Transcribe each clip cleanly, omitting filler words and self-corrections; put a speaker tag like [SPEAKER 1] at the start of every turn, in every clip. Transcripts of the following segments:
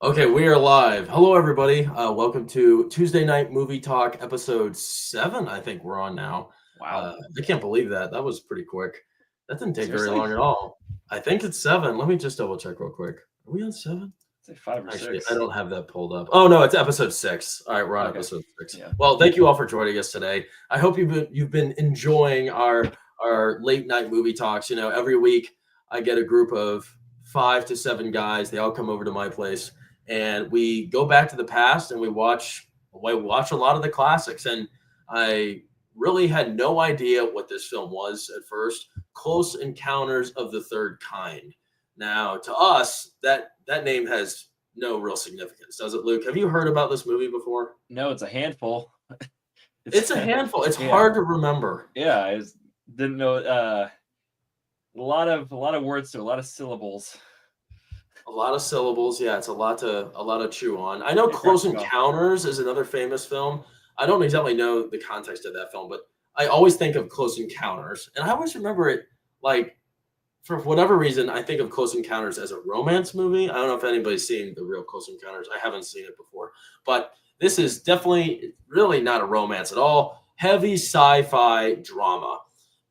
[SPEAKER 1] Okay, we are live. Hello, everybody. Welcome to Tuesday Night Movie Talk, episode 7. I think we're on now.
[SPEAKER 2] Wow.
[SPEAKER 1] I can't believe that. That was pretty quick. That didn't take very
[SPEAKER 2] Seriously?
[SPEAKER 1] long at all. I think it's 7. Let me just double check real quick. Are we on 7?
[SPEAKER 2] Say 5 or
[SPEAKER 1] Actually, I
[SPEAKER 2] 6.
[SPEAKER 1] don't have that pulled up. Oh no, it's episode 6. All right, we're on
[SPEAKER 2] Okay.
[SPEAKER 1] episode 6.
[SPEAKER 2] Yeah.
[SPEAKER 1] Well, thank you all for joining us today. I hope you've been enjoying our late night movie talks. Every week I get a group of 5 to 7 guys. They all come over to my place and we go back to the past and we watch a lot of the classics. And I really had no idea what this film was at first. Close Encounters of the Third Kind. Now, to us, that name has no real significance, does it, Luke? Have you heard about this movie before?
[SPEAKER 2] No, it's a handful.
[SPEAKER 1] It's a handful. It's
[SPEAKER 2] Yeah.
[SPEAKER 1] hard to remember.
[SPEAKER 2] Yeah, didn't know. A lot of words to a lot of syllables.
[SPEAKER 1] A lot of syllables. Yeah, it's a lot to chew on. I know
[SPEAKER 2] Yeah,
[SPEAKER 1] Close
[SPEAKER 2] correct.
[SPEAKER 1] Encounters is another famous film. I don't exactly know the context of that film, but I always think of Close Encounters, and I always remember it like for whatever reason, I think of Close Encounters as a romance movie. I don't know if anybody's seen the real Close Encounters. I haven't seen it before, but this is definitely really not a romance at all. Heavy sci-fi drama.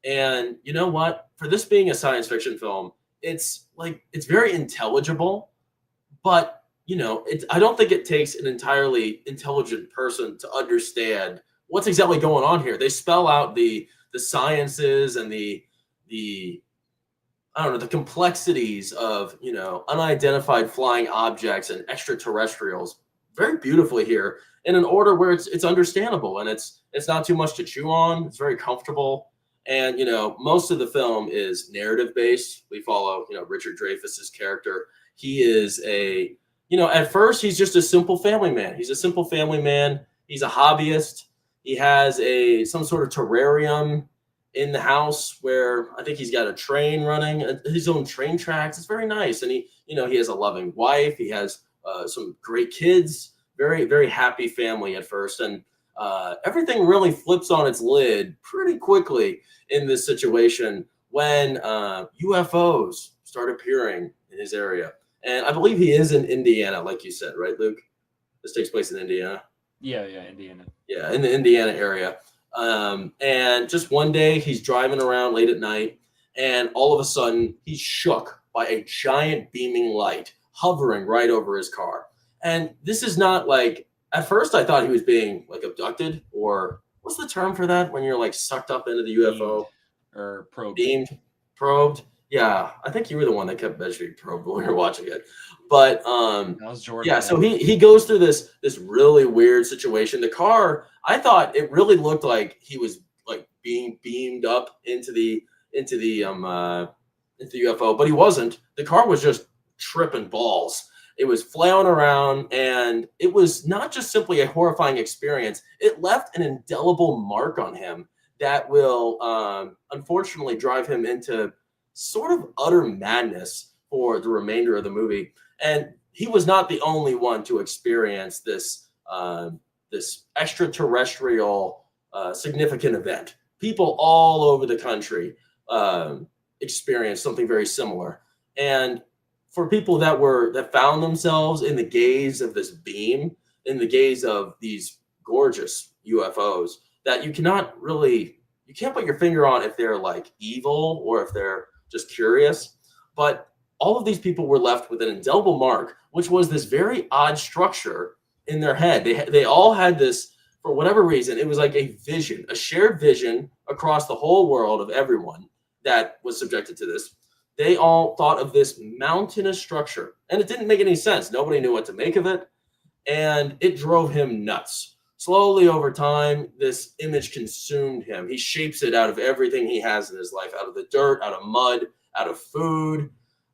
[SPEAKER 1] And you know what? For this being a science fiction film, it's very intelligible, but I don't think it takes an entirely intelligent person to understand what's exactly going on here. They spell out the sciences and the I don't know, the complexities of, unidentified flying objects and extraterrestrials very beautifully here in an order where it's understandable and it's not too much to chew on. It's very comfortable. And, most of the film is narrative based. We follow, Richard Dreyfuss's character. He is at first he's just a simple family man. He's a simple family man. He's a hobbyist. He has some sort of terrarium in the house where I think he's got a train running, his own train tracks. It's very nice. And he has a loving wife. He has some great kids, very, very happy family at first. And everything really flips on its lid pretty quickly in this situation when UFOs start appearing in his area. And I believe he is in Indiana, like you said, right, Luke? This takes place in Indiana.
[SPEAKER 2] Yeah, Indiana.
[SPEAKER 1] Yeah, in the Indiana area. And just one day he's driving around late at night, and all of a sudden he's shook by a giant beaming light hovering right over his car. And this is not like, at first I thought he was being like abducted, or what's the term for that when you're like sucked up into the UFO?
[SPEAKER 2] Or probed.
[SPEAKER 1] Probed. Yeah, I think you were the one that kept mentioning probed when we were watching it. But
[SPEAKER 2] That was Jordan.
[SPEAKER 1] yeah, so he goes through this really weird situation. The car, I thought it really looked like he was like being beamed up into the UFO, but he wasn't. The car was just tripping balls. It was flailing around, and it was not just simply a horrifying experience. It left an indelible mark on him that will unfortunately drive him into sort of utter madness for the remainder of the movie. And he was not the only one to experience this extraterrestrial significant event. People all over the country experienced something very similar. And for people that found themselves in the gaze of this beam, in the gaze of these gorgeous UFOs, that you can't put your finger on if they're like evil or if they're just curious. But all of these people were left with an indelible mark, which was this very odd structure in their head. They all had this, for whatever reason, it was like a vision, a shared vision across the whole world of everyone that was subjected to this. They all thought of this mountainous structure, and it didn't make any sense. Nobody knew what to make of it, and it drove him nuts. Slowly over time, this image consumed him. He shapes it out of everything he has in his life, out of the dirt, out of mud, out of food.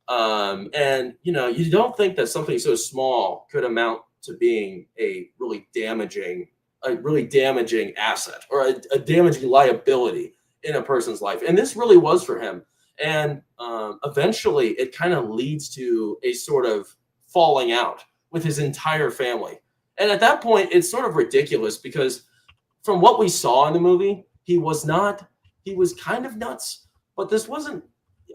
[SPEAKER 1] And you don't think that something so small could amount to being a really damaging asset or a damaging liability in a person's life. And this really was for him. And eventually it kind of leads to a sort of falling out with his entire family. And at that point, it's sort of ridiculous because from what we saw in the movie, he was kind of nuts, but this wasn't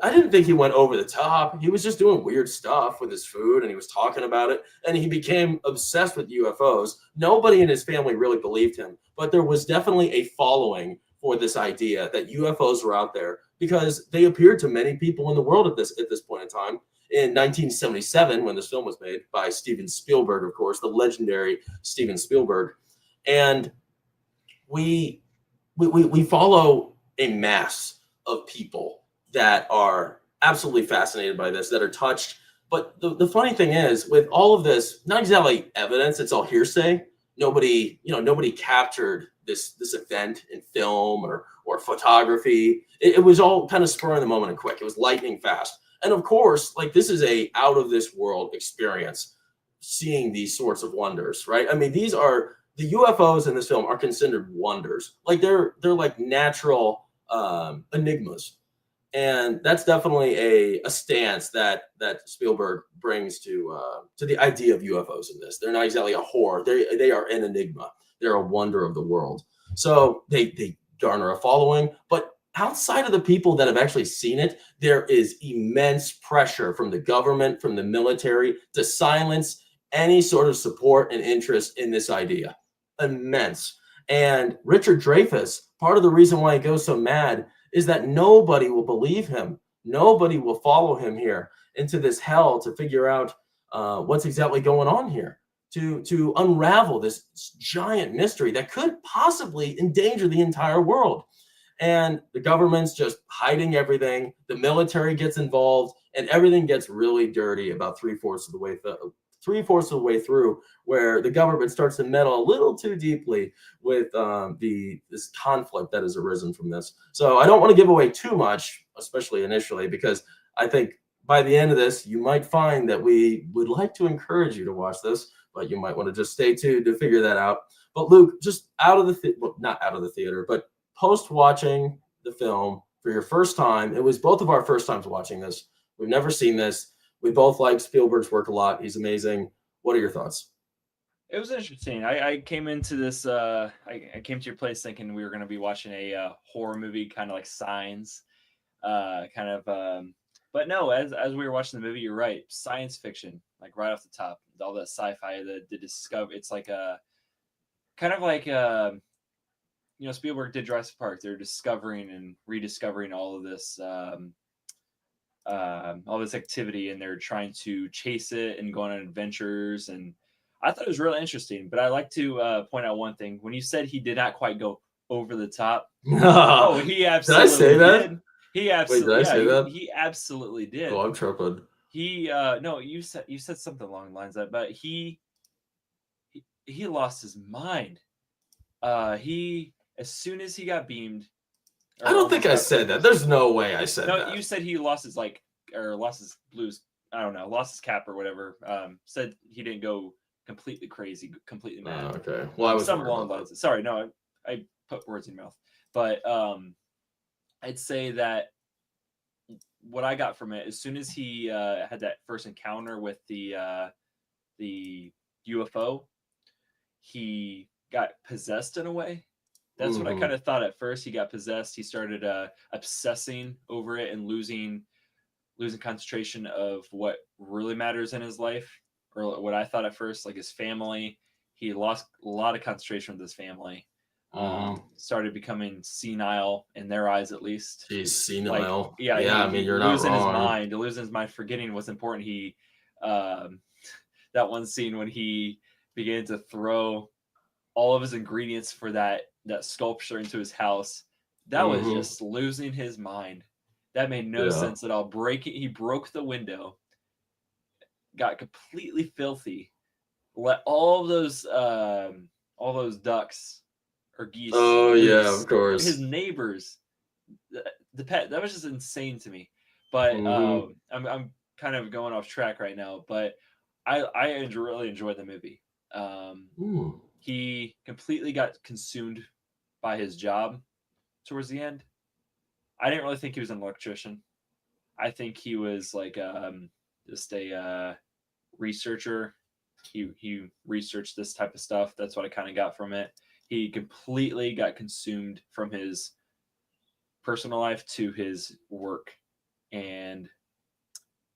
[SPEAKER 1] I didn't think he went over the top. He was just doing weird stuff with his food and he was talking about it and he became obsessed with UFOs. Nobody in his family really believed him, but there was definitely a following for this idea that UFOs were out there because they appeared to many people in the world at this point in time. In 1977, when this film was made by Steven Spielberg, of course, the legendary Steven Spielberg, and we we follow a mass of people that are absolutely fascinated by this, that are touched. But the funny thing is, with all of this, not exactly evidence, it's all hearsay. Nobody captured this event in film or photography. It was all kind of spur of the moment and quick. It was lightning fast. And of course, like this is a out of this world experience, seeing these sorts of wonders, right? I mean, these are the UFOs in this film are considered wonders. Like they're like natural enigmas, and that's definitely a stance that Spielberg brings to the idea of UFOs in this. They're not exactly a horror. They are an enigma. They're a wonder of the world. So they garner a following, but outside of the people that have actually seen it, there is immense pressure from the government, from the military to silence any sort of support and interest in this idea. Immense. And Richard Dreyfuss, part of the reason why he goes so mad is that nobody will believe him. Nobody will follow him here into this hell to figure out what's exactly going on here, to unravel this giant mystery that could possibly endanger the entire world. And the government's just hiding everything. The military gets involved, and everything gets really dirty about three-fourths of the way through, where the government starts to meddle a little too deeply with this conflict that has arisen from this. So I don't want to give away too much, especially initially, because I think by the end of this, you might find that we would like to encourage you to watch this, but you might want to just stay tuned to figure that out. But Luke, just not out of the theater, but post watching the film for your first time, it was both of our first times watching this. We've never seen this. We both like Spielberg's work a lot. He's amazing. What are your thoughts?
[SPEAKER 2] It was interesting. I came into this. I came to your place thinking we were going to be watching a horror movie, kind of like Signs, kind of. But no, as we were watching the movie, you're right. Science fiction, like right off the top, all that sci-fi, the discover. It's like a kind of like Spielberg did Jurassic Park. They're discovering and rediscovering all this activity, and they're trying to chase it and go on adventures. And I thought it was really interesting. But I like to point out one thing: when you said he did not quite go over the top, oh, he absolutely
[SPEAKER 1] did I say that?
[SPEAKER 2] did. He absolutely,
[SPEAKER 1] Wait, did I say that?
[SPEAKER 2] he absolutely did.
[SPEAKER 1] Oh, I'm tripping.
[SPEAKER 2] He no, you said something along the lines of that, but he lost his mind. He as soon as he got beamed.
[SPEAKER 1] I don't think I said that. There's no way I said that.
[SPEAKER 2] No, you said he lost his lost his blues. I don't know, lost his cap or whatever. Said he didn't go completely crazy, completely mad.
[SPEAKER 1] Okay. Well, I was
[SPEAKER 2] some along the lines. Sorry, no, I put words in your mouth. But I'd say that what I got from it, as soon as he had that first encounter with the UFO, he got possessed in a way. That's what I kind of thought at first. He got possessed. He started obsessing over it and losing concentration of what really matters in his life, or what I thought at first, like his family. He lost a lot of concentration with his family. Started becoming senile in their eyes, at least.
[SPEAKER 1] He's senile.
[SPEAKER 2] Like, yeah. I mean, you're losing his mind. Losing his mind, forgetting what's important. He, that one scene when he began to throw all of his ingredients for that sculpture into his house, that was just losing his mind. That made no sense at all. He broke the window, got completely filthy, let all those ducks or geese.
[SPEAKER 1] Oh yeah, of course.
[SPEAKER 2] His neighbors, the pet. That was just insane to me. But I'm kind of going off track right now. But I really enjoyed the movie. He completely got consumed by his job towards the end. I didn't really think he was an electrician. I think he was like just a researcher. He researched this type of stuff. That's what I kind of got from it. He completely got consumed from his personal life to his work. and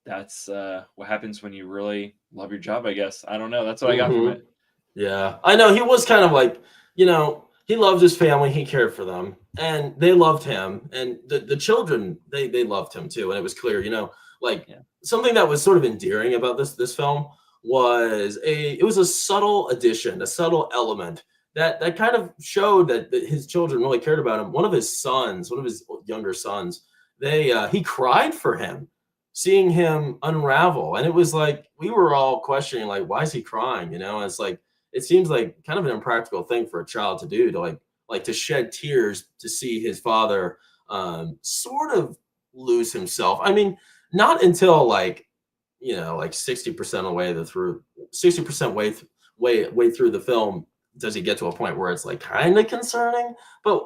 [SPEAKER 2] that's what happens when you really love your job, I guess. I don't know. That's what I got from it.
[SPEAKER 1] Yeah, I know he was kind of like, he loved his family, he cared for them, and they loved him, and the children they loved him too, and it was clear, like
[SPEAKER 2] Yeah.
[SPEAKER 1] something that was sort of endearing about this film was a subtle addition, a subtle element that kind of showed that his children really cared about him. One of his younger sons, he cried for him, seeing him unravel, and it was like we were all questioning like, why is he crying? It's like it seems like kind of an impractical thing for a child to do, to like to shed tears to see his father sort of lose himself. I mean, not until like 60% away the through 60% way through the film does he get to a point where it's like kind of concerning. But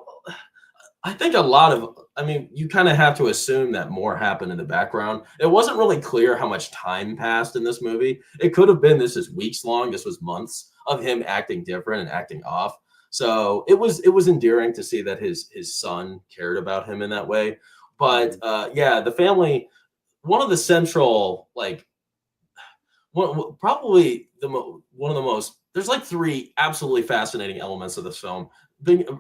[SPEAKER 1] I think you kind of have to assume that more happened in the background. It wasn't really clear how much time passed in this movie. It could have been this is weeks long. This was months of him acting different and acting off. So it was endearing to see that his son cared about him in that way. But yeah, the family, one of the central probably one of the most, there's like three absolutely fascinating elements of this film.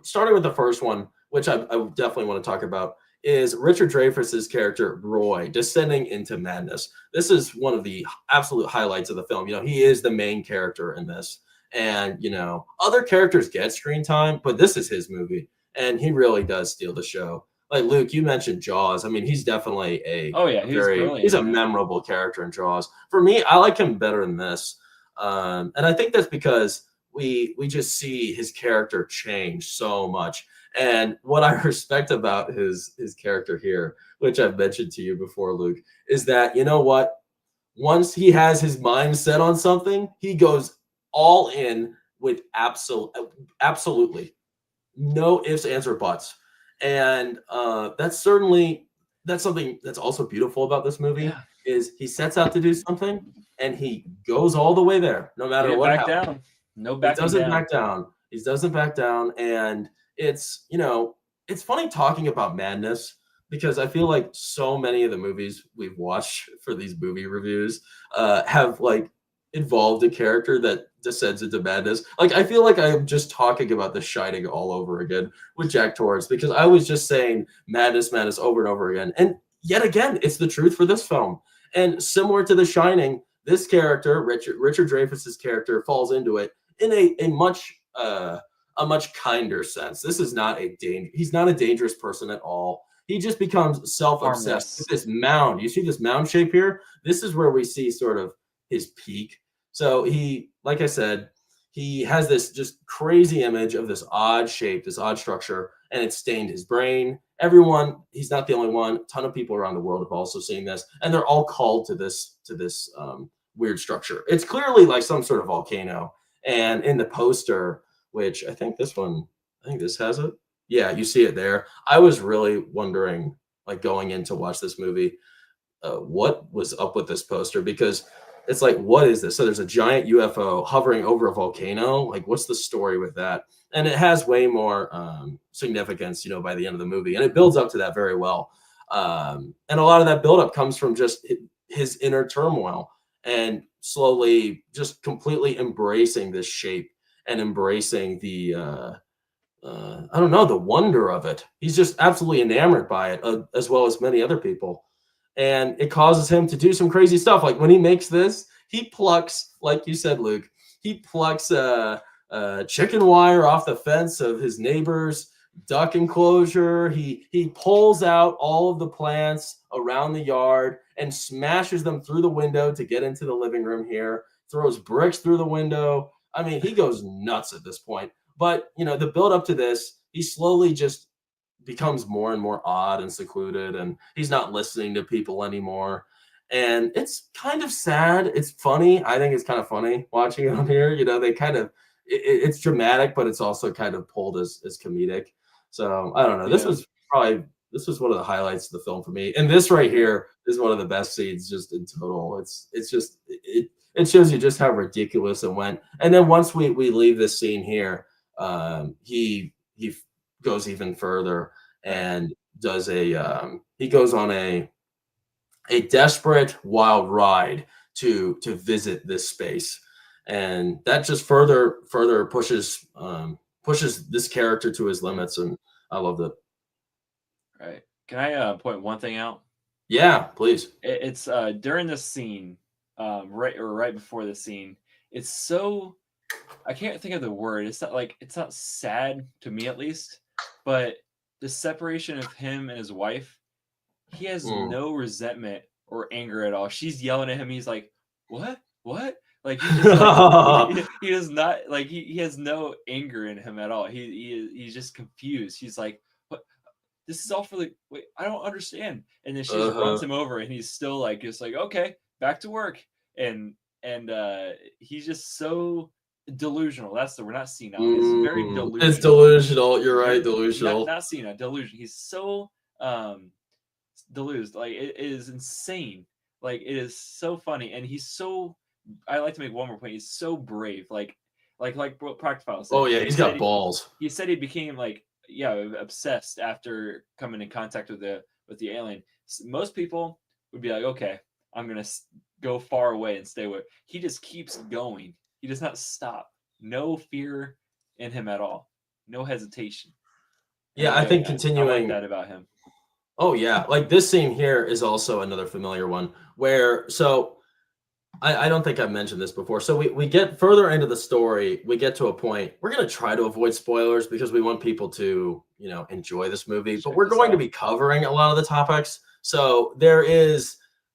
[SPEAKER 1] Starting with the first one, which I definitely want to talk about, is Richard Dreyfuss's character Roy descending into madness. This is one of the absolute highlights of the film. He is the main character in this, and other characters get screen time, but this is his movie, and he really does steal the show. Like Luke, you mentioned Jaws. I mean, he's definitely he's a memorable character in Jaws. For me, I like him better than this, and I think that's because we just see his character change so much. And what I respect about his character here, which I've mentioned to you before, Luke, is that what? Once he has his mind set on something, he goes all in with absolutely no ifs, ands, or buts. And that's something that's also beautiful about this movie.
[SPEAKER 2] Yeah.
[SPEAKER 1] Is he sets out to do something and he goes all the way there, no matter what happens.
[SPEAKER 2] Down. No backing
[SPEAKER 1] He doesn't
[SPEAKER 2] down.
[SPEAKER 1] back down. He doesn't back down. And it's it's funny talking about madness, because I feel like so many of the movies we've watched for these movie reviews have involved a character that descends into madness. Like I feel like I'm just talking about The Shining all over again with Jack Torrance, because I was just saying madness over and over again. And yet again, it's the truth for this film. And similar to The Shining, this character, Richard Dreyfuss's character, falls into it in a much kinder sense. This is not he's not a dangerous person at all. He just becomes self-obsessed with this mound. You see this mound shape here? This is where we see sort of his peak. So he, like I said, he has this just crazy image of this odd shape, this odd structure, and it's stained his brain. He's not the only one. A ton of people around the world have also seen this, and they're all called to this weird structure. It's clearly like some sort of volcano. And in the poster, which I think this has it. Yeah, you see it there. I was really wondering, like going in to watch this movie, what was up with this poster, because it's like, what is this? So there's a giant UFO hovering over a volcano. Like, what's the story with that? And it has way more significance, by the end of the movie, and it builds up to that very well. And a lot of that buildup comes from just his inner turmoil, and slowly just completely embracing this shape and embracing the I don't know, the wonder of it. He's just absolutely enamored by it, as well as many other people. And it causes him to do some crazy stuff. Like when he makes this, he plucks, like you said, Luke, he plucks chicken wire off the fence of his neighbor's duck enclosure. He pulls out all of the plants around the yard and smashes them through the window to get into the living room here, throws bricks through the window. I mean, he goes nuts at this point. But, the build up to this, he slowly just becomes more and more odd and secluded, and he's not listening to people anymore. And it's kind of sad. It's funny. I think it's kind of funny watching it on here. They kind of, it's dramatic, but it's also kind of pulled as comedic. So I don't know. This was one of the highlights of the film for me. And this right here is one of the best scenes just in total. It shows you just how ridiculous it went. And then once we leave this scene here, he goes even further and does he goes on a a desperate wild ride to visit this space, and that just further pushes this character to his limits, and I loved it.
[SPEAKER 2] Right. Can I point one thing out?
[SPEAKER 1] Yeah, please.
[SPEAKER 2] It's during this scene, right before the scene. It's so, I can't think of the word. It's not sad to me, at least, but the separation of him and his wife. He has no resentment or anger at all. She's yelling at him. He's like, "What? What?" Like he's just like he does not like he has no anger in him at all. He's just confused. He's like, "What? This is all for the wait. I don't understand." And then she just runs him over, and he's still like, just like, "Okay, back to work." And he's just so delusional. That's the we're not senile. It's very delusional.
[SPEAKER 1] It's delusional. You're right, delusional.
[SPEAKER 2] Not senile, delusion. He's so deluged. Like it is insane. Like it is so funny, and he's so. I like to make one more point. He's so brave. Like what Practical said.
[SPEAKER 1] Oh yeah, he's got balls.
[SPEAKER 2] He said he became like obsessed after coming in contact with the alien. Most people would be like, okay, I'm gonna go far away and stay away. He just keeps going. He does not stop. No fear in him at all. No hesitation.
[SPEAKER 1] Yeah, I think continuing
[SPEAKER 2] I like that about him.
[SPEAKER 1] Oh yeah, like this scene here is also another familiar one where I don't think I've mentioned this before. So we get further into the story, we get to a point. We're gonna try to avoid spoilers because we want people to, enjoy this movie, but we're going to be covering a lot of the topics. So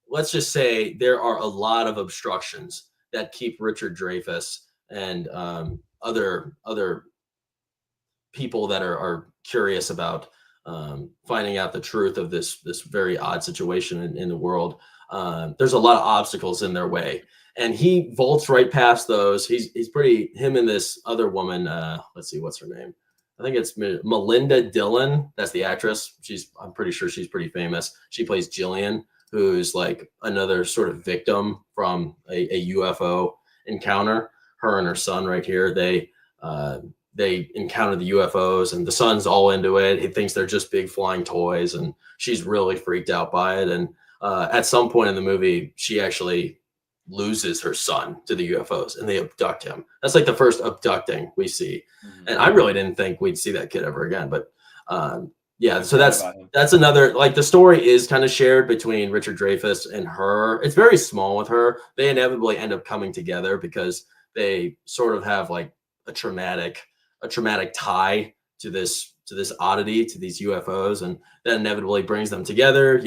[SPEAKER 1] let's just say there are a lot of obstructions that keep Richard Dreyfuss and other people that are curious about finding out the truth of this very odd situation in the world. There's a lot of obstacles in their way, and he vaults right past those. Him and this other woman. Let's see, what's her name? I think it's Melinda Dillon. That's the actress. I'm pretty sure she's pretty famous. She plays Jillian, who's like another sort of victim from a UFO encounter. Her and her son right here. They encounter the UFOs, and the son's all into it. He thinks they're just big flying toys, and she's really freaked out by it. And at some point in the movie, she actually loses her son to the UFOs, and they abduct him. That's like the first abducting we see. Mm-hmm. And I really didn't think we'd see that kid ever again. But yeah, so that's another, like, the story is kind of shared between Richard Dreyfuss and her. It's very small with her. They inevitably end up coming together because they sort of have like a traumatic tie to this oddity, to these UFOs, and that inevitably brings them together.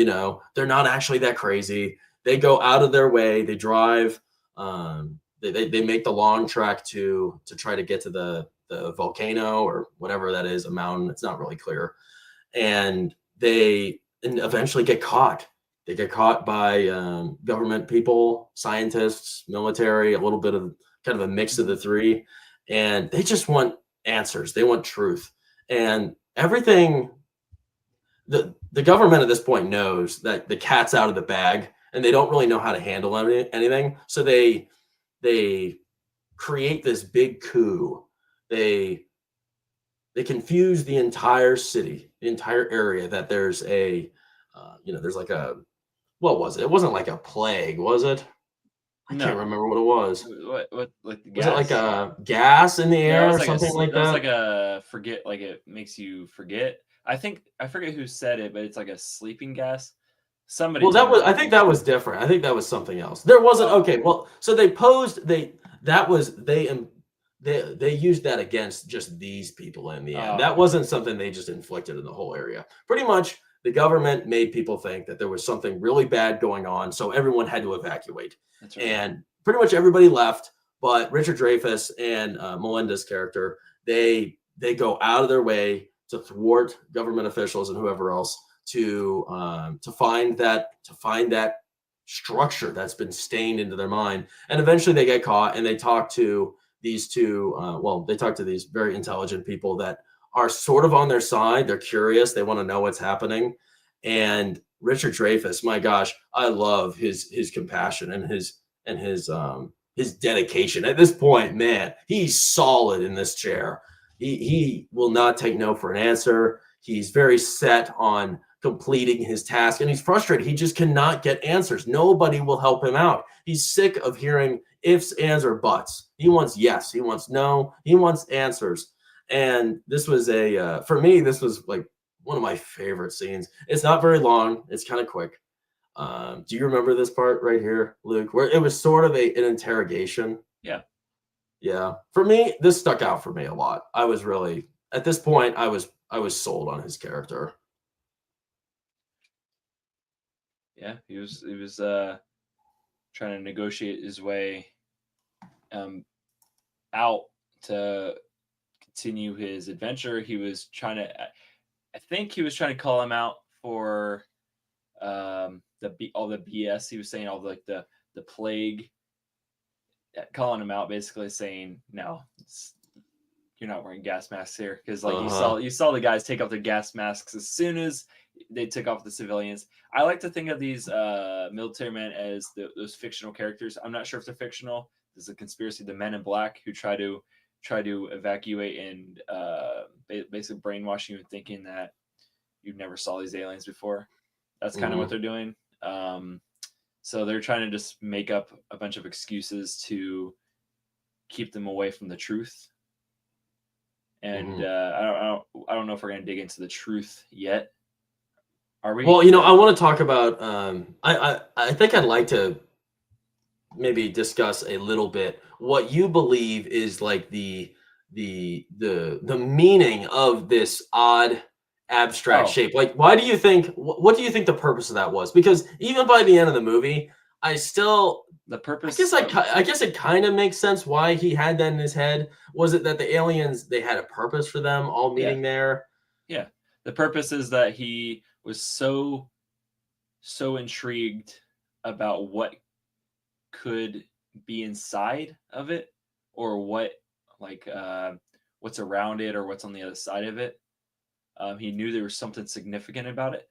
[SPEAKER 1] They're not actually that crazy. They go out of their way. They drive. They make the long trek to try to get to the volcano or whatever that is, a mountain. It's not really clear, and they eventually get caught. They get caught by government people, scientists, military, a little bit of kind of a mix of the three, and they just want answers. They want truth. And everything, the government at this point knows that the cat's out of the bag, and they don't really know how to handle anything. So they create this big coup. They confuse the entire city, the entire area, that there's there's like what was it? It wasn't like a plague, was it? I can't remember what it was.
[SPEAKER 2] What like the
[SPEAKER 1] gas? Was it like a gas in the air or something like that?
[SPEAKER 2] It was like a forget, like it makes you forget. I forget who said it, but it's like a sleeping gas. Somebody.
[SPEAKER 1] Well, I think that was different. I think that was something else. There wasn't. Okay, well, so they used that against just these people in the end. That wasn't something they just inflicted in the whole area. Pretty much, the government made people think that there was something really bad going on, so everyone had to evacuate. That's right. And pretty much everybody left, but Richard Dreyfuss and Melinda's character, they go out of their way to thwart government officials and whoever else to find that structure that's been stained into their mind. And eventually they get caught, and they talk to these these very intelligent people that are sort of on their side. They're curious. They want to know what's happening. And Richard Dreyfuss, my gosh, I love his compassion and his dedication. At this point, man, he's solid in this chair. He will not take no for an answer. He's very set on completing his task, and he's frustrated. He just cannot get answers. Nobody will help him out. He's sick of hearing ifs, ands, or buts. He wants yes, he wants no, he wants answers. And this was for me, this was like one of my favorite scenes. It's not very long, it's kind of quick. Do you remember this part right here, Luke, where it was sort of an interrogation?
[SPEAKER 2] Yeah.
[SPEAKER 1] Yeah. For me, this stuck out for me a lot. I was really, at this point, I was sold on his character.
[SPEAKER 2] Yeah, he was trying to negotiate his way out to continue his adventure. He was trying to, I think he was trying to call him out for all the BS he was saying, all the plague, calling him out, basically saying, no, you're not wearing gas masks here, because like you saw the guys take off their gas masks as soon as they took off the civilians. I like to think of these military men as those fictional characters. I'm not sure if they're fictional. There's a conspiracy, the Men in Black, who try to evacuate and basically brainwash you and thinking that you never saw these aliens before. That's kind of what they're doing. So they're trying to just make up a bunch of excuses to keep them away from the truth. And I don't know if we're going to dig into the truth yet. Are we?
[SPEAKER 1] Well, I want to talk about. I think I'd like to maybe discuss a little bit what you believe is like the meaning of this odd abstract shape. Like, why do you think? What do you think the purpose of that was? Because even by the end of the movie, the purpose. I guess it kind of makes sense why he had that in his head. Was it that the aliens, they had a purpose for them all meeting there?
[SPEAKER 2] Yeah, the purpose is that he was so intrigued about what could be inside of it, or what what's around it, or what's on the other side of it. He knew there was something significant about it.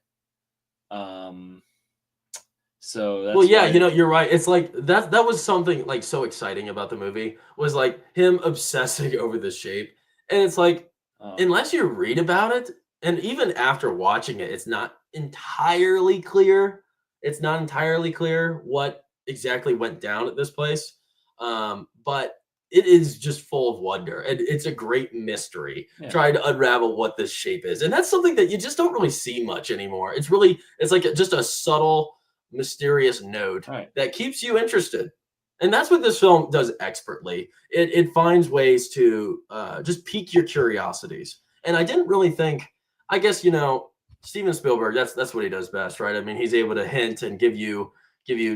[SPEAKER 2] So that's
[SPEAKER 1] you're right. It's like that was something like so exciting about the movie, was like him obsessing over the shape. And it's like, unless you read about it, and even after watching it, it's not entirely clear. It's not entirely clear what exactly went down at this place. But it is just full of wonder, and it's a great mystery trying to unravel what this shape is. And that's something that you just don't really see much anymore. It's like just a subtle, mysterious note that keeps you interested. And that's what this film does expertly. It finds ways to just pique your curiosities. And I didn't really think, I guess, Steven Spielberg, that's what he does best, right? I mean, he's able to hint and give you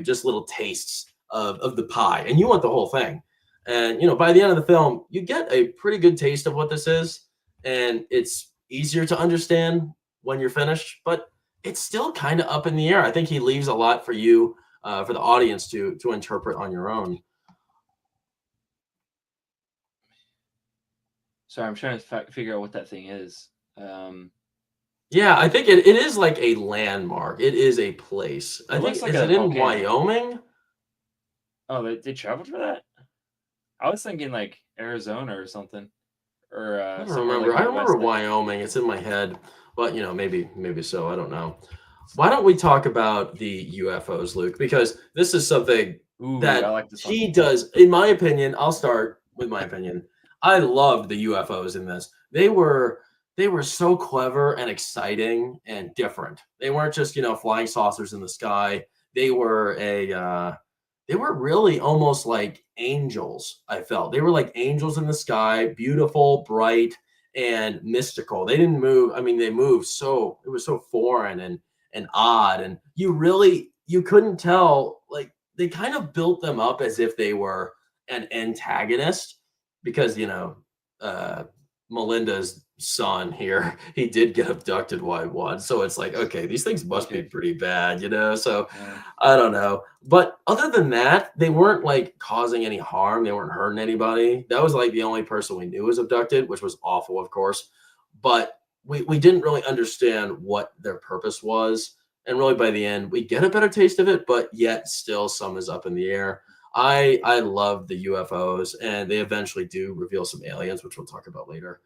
[SPEAKER 1] just little tastes of the pie, and you want the whole thing. And by the end of the film, you get a pretty good taste of what this is, and it's easier to understand when you're finished, but it's still kind of up in the air. I think he leaves a lot for you, for the audience to interpret on your own.
[SPEAKER 2] Sorry, I'm trying to figure out what that thing is.
[SPEAKER 1] Yeah, I think it is like a landmark. It is a place. I think, is it in Wyoming?
[SPEAKER 2] Oh, they traveled for that? I was thinking like Arizona or something. Or
[SPEAKER 1] I don't remember. I remember Wyoming. It's in my head, but maybe so. I don't know. Why don't we talk about the UFOs, Luke? Because this is something that like he does. In my opinion, I'll start with my opinion. I loved the UFOs in this. They were so clever and exciting and different. They weren't just flying saucers in the sky. They were they were really almost like angels. I felt they were like angels in the sky, beautiful, bright, and mystical. They didn't move. I mean, they moved so, it was so foreign and odd, and you couldn't tell. Like, they kind of built them up as if they were an antagonist, because Melinda's son here, he did get abducted by one. So it's like, okay, these things must be pretty bad, so I don't know. But other than that, they weren't like causing any harm. They weren't hurting anybody. That was like the only person we knew was abducted, which was awful, of course. But we didn't really understand what their purpose was. And really, by the end, we get a better taste of it, but yet still some is up in the air. I love the UFOs, and they eventually do reveal some aliens, which we'll talk about later.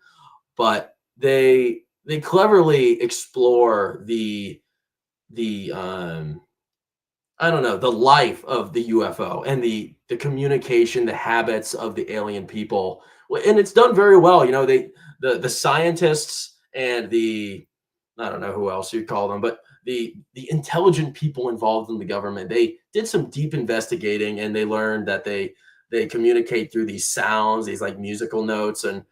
[SPEAKER 1] But they they cleverly explore the I don't know, the life of the UFO and the communication, the habits of the alien people. And it's done very well. You know, the scientists and the I don't know who else you'd call them, but the intelligent people involved in the government, they did some deep investigating and they learned that they communicate through these sounds, these like musical notes. And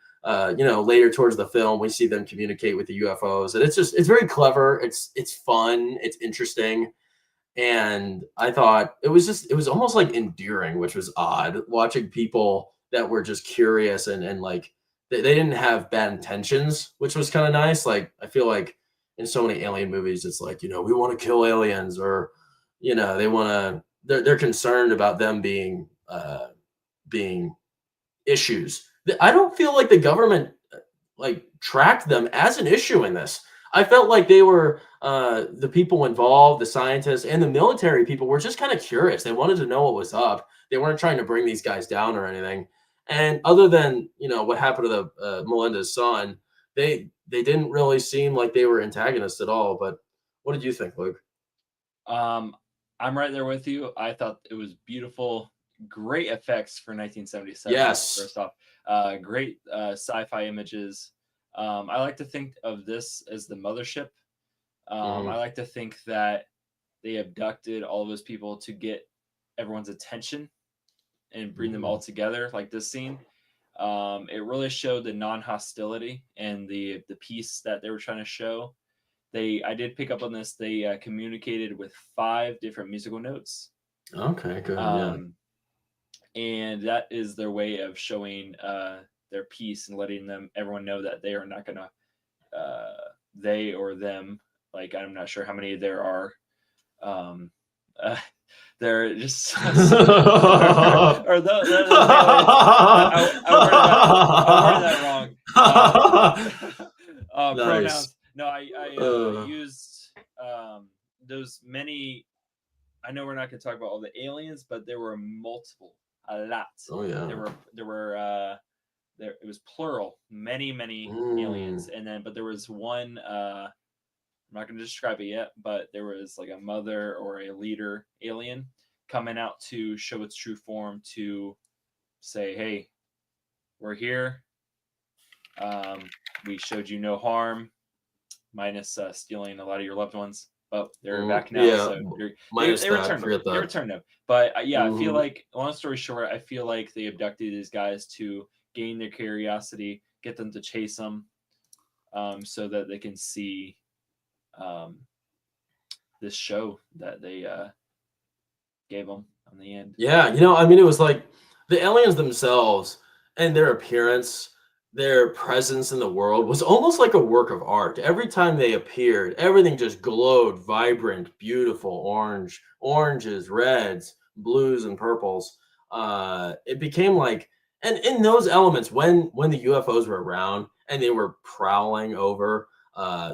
[SPEAKER 1] you know, later towards the film, we see them communicate with the UFOs. And it's very clever. It's fun, it's interesting. And I thought it was almost like endearing, which was odd watching people that were just curious and like they didn't have bad intentions, which was kind of nice. Like I feel like in so many alien movies, it's like, you know, we want to kill aliens or, you know, they want to, they're concerned about them being issues. I don't feel like the government like tracked them as an issue in this. I felt like they were the people involved, the scientists and the military people were just kind of curious. They wanted to know what was up. They weren't trying to bring these guys down or anything. And other than you know what happened to the Melinda's son, they didn't really seem like they were antagonists at all. But what did you think, Luke?
[SPEAKER 2] Um, I'm right there with you. I thought it was beautiful, great effects for 1977.
[SPEAKER 1] Yes.
[SPEAKER 2] First off, great sci-fi images. I like to think of this as the mothership. I like to think that they abducted all of those people to get everyone's attention and bring them all together, like this scene. It really showed the non-hostility and the peace that they were trying to show. I did pick up on this. They communicated with 5 different musical notes.
[SPEAKER 1] Okay, good.
[SPEAKER 2] And that is their way of showing their peace and letting everyone know that they are not gonna they or them, like I'm not sure how many there are. They're just or those I worded that wrong.
[SPEAKER 1] Nice.
[SPEAKER 2] Pronouns. No, I used those many. I know we're not going to talk about all the aliens, but there were multiple, a lot.
[SPEAKER 1] Oh yeah.
[SPEAKER 2] There were there it was plural, many aliens, and then but there was one. I'm not going to describe it yet, but there was like a mother or a leader alien coming out to show its true form to say, "Hey, we're here. We showed you no harm, minus stealing a lot of your loved ones, but they're back now."
[SPEAKER 1] Yeah,
[SPEAKER 2] so
[SPEAKER 1] minus
[SPEAKER 2] they
[SPEAKER 1] that,
[SPEAKER 2] returned
[SPEAKER 1] forget
[SPEAKER 2] them.
[SPEAKER 1] that.
[SPEAKER 2] They returned them. But yeah, I feel like, long story short, I feel like they abducted these guys to gain their curiosity, get them to chase them, so that they can see this show that they gave them on the end.
[SPEAKER 1] Yeah, you know, I mean, it was like the aliens themselves and their appearance, their presence in the world was almost like a work of art. Every time they appeared, everything just glowed vibrant, beautiful oranges, reds, blues, and purples. It became like, and in those elements, when the UFOs were around and they were prowling over,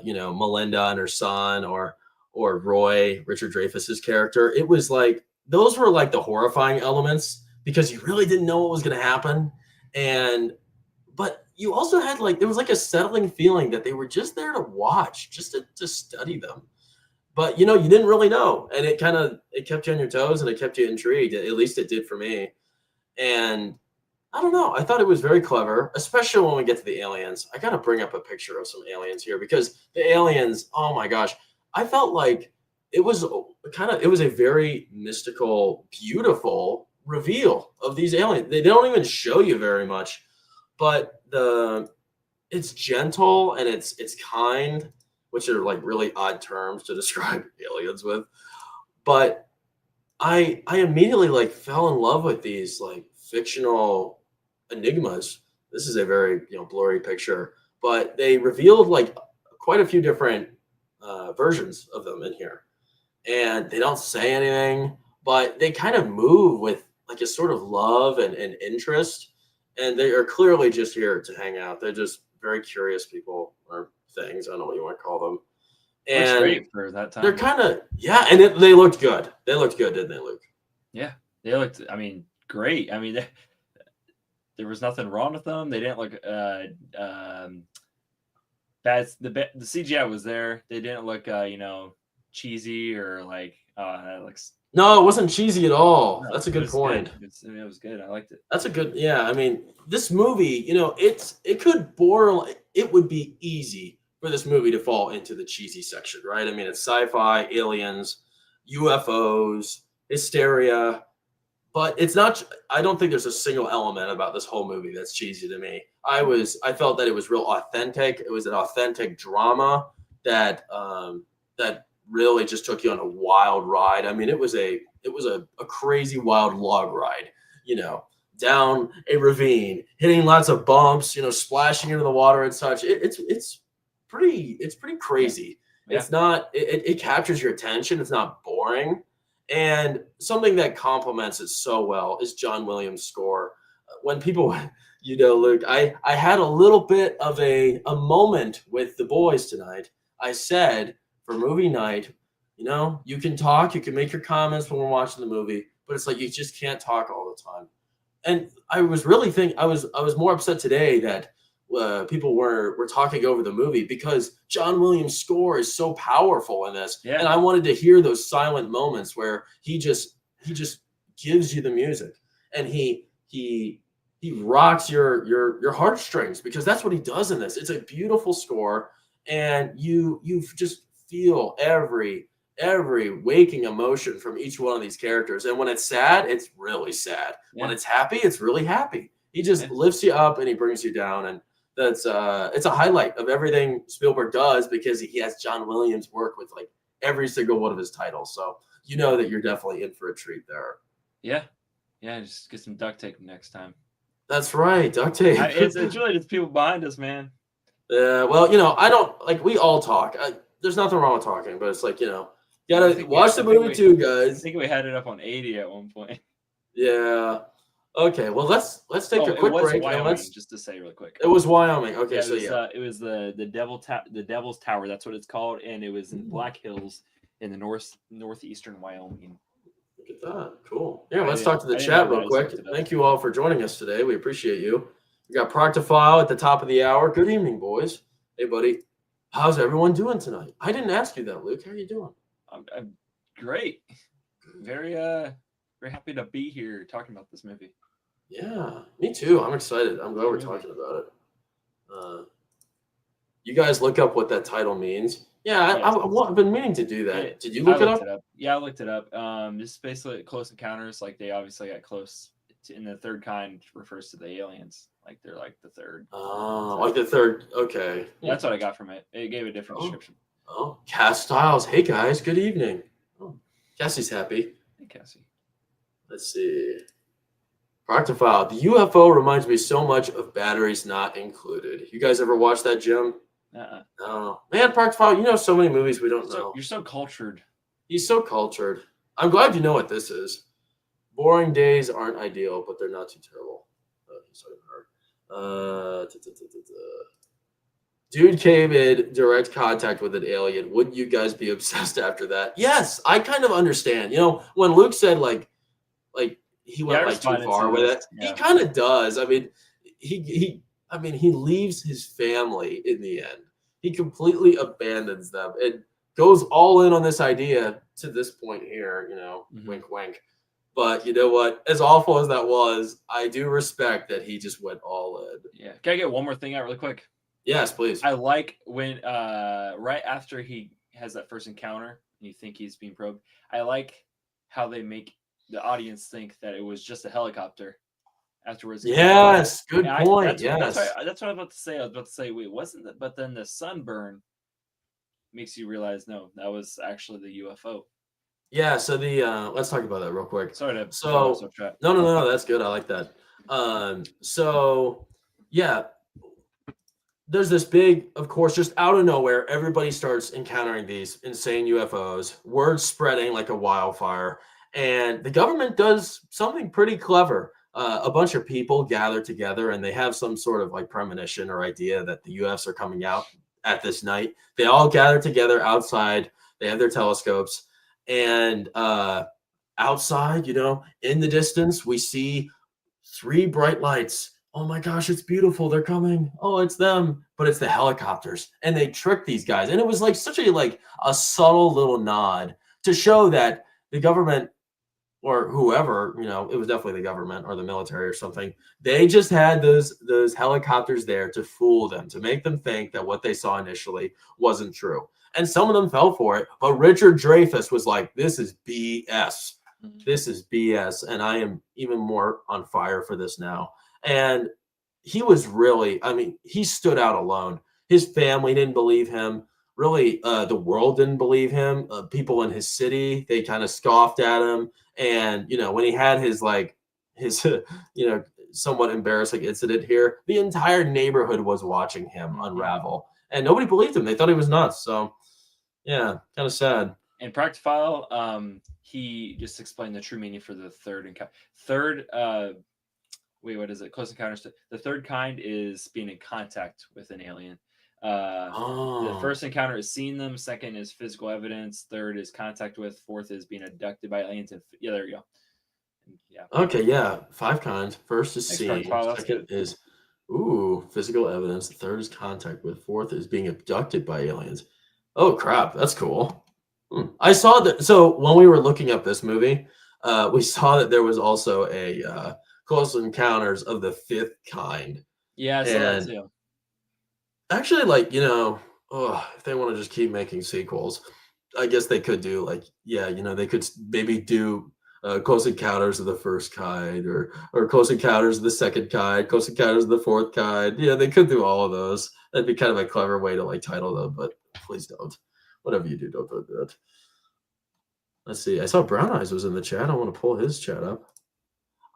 [SPEAKER 1] you know, Melinda and her son, or Roy, Richard Dreyfuss's character, it was like those were like the horrifying elements because you really didn't know what was going to happen. And but you also had like there was like a settling feeling that they were just there to watch, just to study them. But you know, you didn't really know, and it kept you on your toes and it kept you intrigued. At least it did for me. And I don't know, I thought it was very clever, especially when we get to the aliens. I got to bring up a picture of some aliens here because the aliens, oh my gosh, I felt like it was it was a very mystical, beautiful reveal of these aliens. They don't even show you very much, but it's gentle and it's kind, which are like really odd terms to describe aliens with. But I immediately like fell in love with these like fictional enigmas. This is a very blurry picture, but they revealed like quite a few different versions of them in here, and they don't say anything, but they kind of move with like a sort of love and interest, and they are clearly just here to hang out. They're just very curious people or things. I don't know what you want to call them.
[SPEAKER 2] Looks
[SPEAKER 1] And
[SPEAKER 2] great for that time.
[SPEAKER 1] they're kind of and they looked good. They looked good, didn't they, Luke?
[SPEAKER 2] Yeah, they looked. I mean, great. I mean, there was nothing wrong with them. They didn't look The CGI was there. They didn't look cheesy or like
[SPEAKER 1] No, it wasn't cheesy at all.
[SPEAKER 2] No,
[SPEAKER 1] That's a good point.
[SPEAKER 2] It was good. I liked it.
[SPEAKER 1] That's a good, yeah. I mean, this movie, it could borderline, it would be easy for this movie to fall into the cheesy section, right? I mean, it's sci-fi, aliens, UFOs, hysteria, but it's not. I don't think there's a single element about this whole movie that's cheesy to me. I felt that it was real authentic. It was an authentic drama that really just took you on a wild ride. I mean, it was a crazy wild log ride, down a ravine, hitting lots of bumps, splashing into the water and such. It's pretty crazy.
[SPEAKER 2] Yeah.
[SPEAKER 1] It's not. It captures your attention. It's not boring. And something that complements it so well is John Williams' score. When people, Luke, I had a little bit of a moment with the boys tonight. I said, for movie night, you can talk, you can make your comments when we're watching the movie, but it's like you just can't talk all the time. And I was really I was more upset today that people were talking over the movie because John Williams' score is so powerful in this, and I wanted to hear those silent moments where he just gives you the music, and he rocks your heartstrings, because that's what he does in this. It's a beautiful score, and you just feel every waking emotion from each one of these characters. And when it's sad, it's really sad. Yeah. When it's happy, it's really happy. He just lifts you up and he brings you down, and that's it's a highlight of everything Spielberg does, because he has John Williams work with like every single one of his titles. So that you're definitely in for a treat there.
[SPEAKER 2] Yeah, just get some duct tape next time.
[SPEAKER 1] That's right, duct tape.
[SPEAKER 2] It's really just people behind us, man.
[SPEAKER 1] Yeah, well, I don't we all talk. There's nothing wrong with talking, but it's like gotta watch the movie too, guys.
[SPEAKER 2] I think we had it up on 80 at one point.
[SPEAKER 1] Yeah. Okay, well let's take a quick break.
[SPEAKER 2] Wyoming, just to say real quick.
[SPEAKER 1] It was Wyoming. Okay,
[SPEAKER 2] it was the Devil's Tower. That's what it's called, and it was in Black Hills in the northeastern Wyoming.
[SPEAKER 1] Look at that, cool. Yeah, let's talk to the chat real quick. Thank you all for joining us today. We appreciate you. We got Proctophile at the top of the hour. Good evening, boys. Hey, buddy. How's everyone doing tonight? I didn't ask you that, Luke. How are you doing?
[SPEAKER 2] I'm great. Very very happy to be here talking about this movie.
[SPEAKER 1] Yeah, me too. I'm excited. I'm glad we're talking about it. You guys look up what that title means. Yeah, I've been meaning to do that. Did you look it up?
[SPEAKER 2] Yeah, I looked it up. Just basically Close Encounters. Like they obviously got close. And the third kind refers to the aliens. Like they're like the third.
[SPEAKER 1] Oh, like the third. Okay.
[SPEAKER 2] That's what I got from it. It gave a different description.
[SPEAKER 1] Oh, Cass Styles. Hey guys, good evening. Oh, Cassie's happy.
[SPEAKER 2] Hey, Cassie.
[SPEAKER 1] Let's see. Proctophile. The UFO reminds me so much of Batteries Not Included. You guys ever watch that, Jim? No. Man, Proctophile, so many movies we don't know.
[SPEAKER 2] You're so cultured.
[SPEAKER 1] He's so cultured. I'm glad you know what this is. Boring days aren't ideal, but they're not too terrible. Dude came in direct contact with an alien. Wouldn't you guys be obsessed after that? Yes, I kind of understand. When Luke said like he went too far with it, he kind of does. I mean, he leaves his family in the end. He completely abandons them and goes all in on this idea to this point here. Wink, wink. But you know what? As awful as that was, I do respect that he just went all in.
[SPEAKER 2] Yeah. Can I get one more thing out really quick?
[SPEAKER 1] Yes, please.
[SPEAKER 2] I like when right after he has that first encounter and you think he's being probed, I like how they make the audience think that it was just a helicopter afterwards.
[SPEAKER 1] Yes, good point.
[SPEAKER 2] That's what I was about to say. I was about to say, wait, wasn't that? But then the sunburn makes you realize, no, that was actually the UFO.
[SPEAKER 1] Yeah, so let's talk about that real quick.
[SPEAKER 2] Sorry to
[SPEAKER 1] No, that's good. I like that. So yeah, there's this big, of course, just out of nowhere, everybody starts encountering these insane UFOs, word spreading like a wildfire, and the government does something pretty clever. A bunch of people gather together and they have some sort of like premonition or idea that the UFOs are coming out at this night. They all gather together outside. They have their telescopes. And outside, in the distance, we see 3 bright lights oh my gosh, it's beautiful. They're coming. Oh, it's them. But it's the helicopters. And they tricked these guys. And it was like such a subtle little nod to show that the government or whoever, it was definitely the government or the military or something. They just had those helicopters there to fool them, to make them think that what they saw initially wasn't true. And some of them fell for it. But Richard Dreyfuss was like, this is BS. This is BS. And I am even more on fire for this now. And he was really, I mean, he stood out alone. His family didn't believe him. Really, the world didn't believe him. People in his city, they kind of scoffed at him. And, when he had his somewhat embarrassing incident here, the entire neighborhood was watching him unravel. And nobody believed him. They thought he was nuts. So, yeah, kind of sad.
[SPEAKER 2] In Practiphile, he just explained the true meaning for the what is it? Close Encounters. The third kind is being in contact with an alien. The first encounter is seeing them. Second is physical evidence. Third is contact with. Fourth is being abducted by aliens. And yeah, there you go. Yeah.
[SPEAKER 1] Okay. Yeah. 5 kinds. First is seeing. Second is physical evidence. The third is contact with. Fourth is being abducted by aliens. Oh crap! That's cool. I saw that. So when we were looking up this movie, we saw that there was also a Close Encounters of the Fifth Kind.
[SPEAKER 2] Yeah, I saw that too.
[SPEAKER 1] Actually, if they want to just keep making sequels, I guess they could do they could maybe do Close Encounters of the First Kind or Close Encounters of the Second Kind, Close Encounters of the Fourth Kind. Yeah, they could do all of those. That'd be kind of a clever way to title them, but please don't. Whatever you do, don't do that. Let's see. I saw Brown Eyes was in the chat. I want to pull his chat up.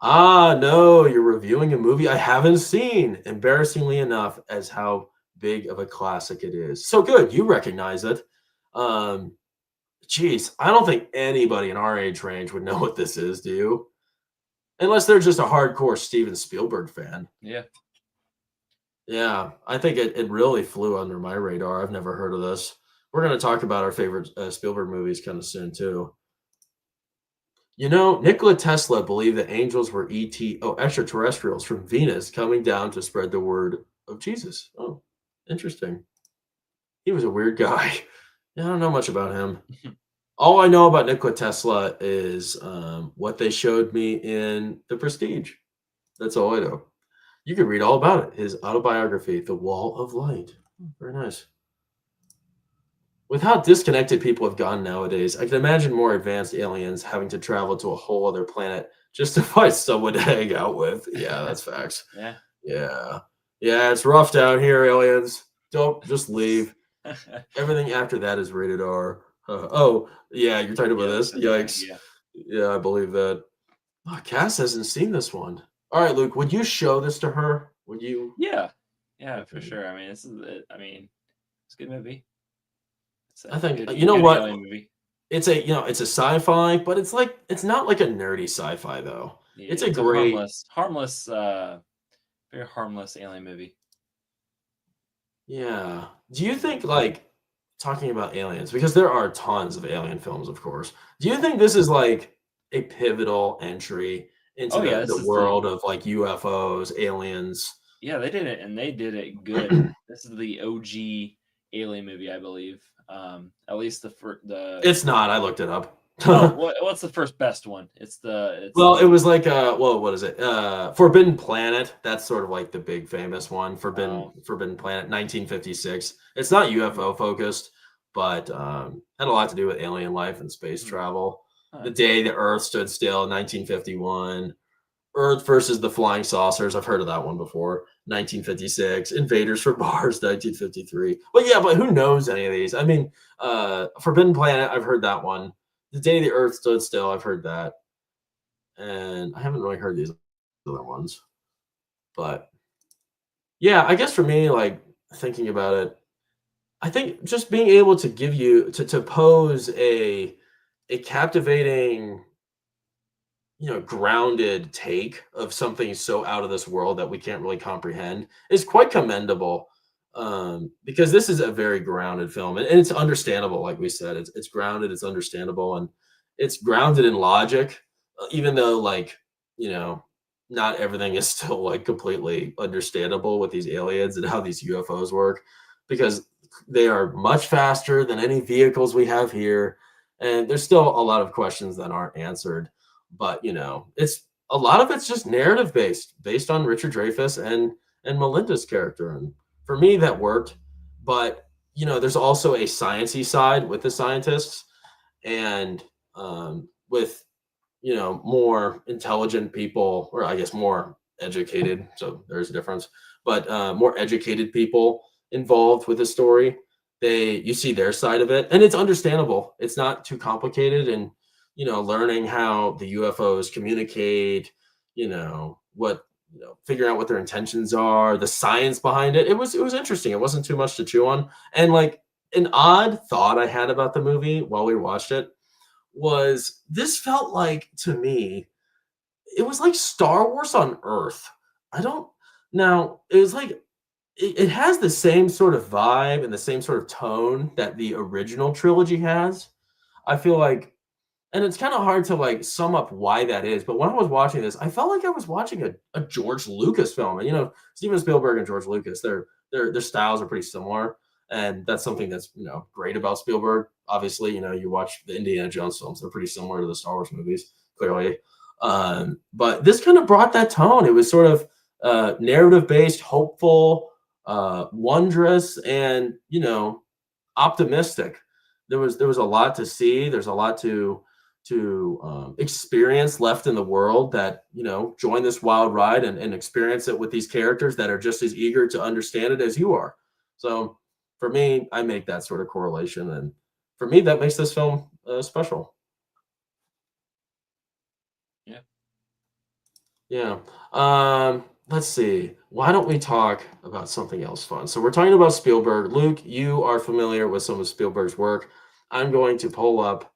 [SPEAKER 1] No, you're reviewing a movie I haven't seen, embarrassingly enough, as how big of a classic it is. So good, you recognize it. Geez, I don't think anybody in our age range would know what this is, do you? Unless they're just a hardcore Steven Spielberg fan.
[SPEAKER 2] Yeah.
[SPEAKER 1] Yeah, I think it really flew under my radar. I've never heard of this. We're going to talk about our favorite Spielberg movies kind of soon, too. Nikola Tesla believed that angels were extraterrestrials from Venus coming down to spread the word of Jesus. Oh, interesting. He was a weird guy. Yeah, I don't know much about him. All I know about Nikola Tesla is what they showed me in The Prestige. That's all I know. You can read all about it. His autobiography, The Wall of Light. Very nice. With how disconnected people have gotten nowadays, I can imagine more advanced aliens having to travel to a whole other planet just to find someone to hang out with. Yeah, that's facts.
[SPEAKER 2] Yeah.
[SPEAKER 1] Yeah, it's rough down here, aliens. Don't just leave. Everything after that is rated R. Yeah, you're talking about this? Yikes. Yeah, I believe that. Oh, Cass hasn't seen this one. All right, Luke, would you show this to her? Would you?
[SPEAKER 2] Yeah, for sure. I mean, it's a good movie.
[SPEAKER 1] I think you know what? It's a sci-fi, but it's not like a nerdy sci-fi though. Yeah, it's a great
[SPEAKER 2] harmless, very harmless alien movie.
[SPEAKER 1] Yeah. Do you think talking about aliens, because there are tons of alien films, of course. Do you think this is like a pivotal entry into the world of UFOs, aliens?
[SPEAKER 2] Yeah, they did it, and they did it good. This is the OG alien movie, I believe. At least the
[SPEAKER 1] It's not. I looked it up.
[SPEAKER 2] What's the first best one? It
[SPEAKER 1] was what is it? Forbidden Planet. That's sort of like the big famous one. Forbidden Planet, 1956. It's not UFO focused, but had a lot to do with alien life and space travel. The Day the Earth Stood Still, 1951. Earth versus the Flying Saucers. I've heard of that one before. 1956. Invaders from Mars, 1953. But who knows any of these? I mean, Forbidden Planet, I've heard that one. The Day the Earth Stood Still, I've heard that. And I haven't really heard these other ones. But yeah, I guess for me, thinking about it, I think just being able to give you to pose a captivating, grounded take of something so out of this world that we can't really comprehend is quite commendable. Because this is a very grounded film, and it's understandable. Like we said, it's grounded, it's understandable, and it's grounded in logic, even though not everything is still like completely understandable with these aliens and how these UFOs work, because they are much faster than any vehicles we have here, and there's still a lot of questions that aren't answered. But it's a lot of it's just narrative based on Richard Dreyfuss and Melinda's character, and for me that worked. But there's also a sciencey side with the scientists, and with more intelligent people, or I guess more educated. So there's a difference, but more educated people involved with the story. You see their side of it, and it's understandable. It's not too complicated, and learning how the UFOs communicate, what figuring out what their intentions are, the science behind it. It was interesting. It wasn't too much to chew on, and like an odd thought I had about the movie while we watched it was this felt like to me it was like Star Wars on Earth. I don't now it was like it has the same sort of vibe and the same sort of tone that the original trilogy has. I feel like, and it's kind of hard to like sum up why that is, but when I was watching this, I felt like I was watching a George Lucas film. And Steven Spielberg and George Lucas, their styles are pretty similar. And that's something that's great about Spielberg. Obviously, you watch the Indiana Jones films; they're pretty similar to the Star Wars movies, clearly. But this kind of brought that tone. It was sort of narrative based, hopeful, wondrous, and optimistic. There was a lot to see. There's a lot to experience left in the world, that join this wild ride and experience it with these characters that are just as eager to understand it as you are. So for me, I make that sort of correlation, and for me that makes this film special.
[SPEAKER 2] Yeah.
[SPEAKER 1] Yeah. Let's see, why don't we talk about something else fun? So we're talking about Spielberg. Luke, you are familiar with some of Spielberg's work. I'm going to pull up,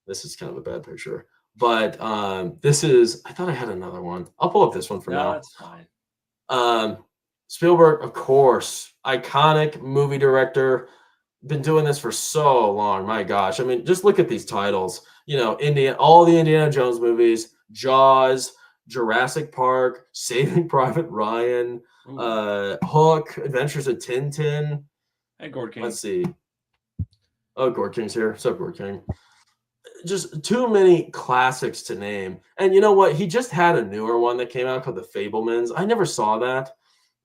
[SPEAKER 1] this is kind of a bad picture, but this is, I thought I had another one. I'll pull up this one for
[SPEAKER 2] No,
[SPEAKER 1] now.
[SPEAKER 2] that's fine.
[SPEAKER 1] Spielberg, of course, iconic movie director, been doing this for so long. My gosh, I mean, just look at these titles. All the Indiana Jones movies, Jaws, Jurassic Park, Saving Private Ryan, Hook, Adventures of Tintin.
[SPEAKER 2] Hey, Gord King.
[SPEAKER 1] Let's see. Oh, Gord King's here. What's up, Gord King? Just too many classics to name. And you know what? He just had a newer one that came out called The Fabelmans. I never saw that.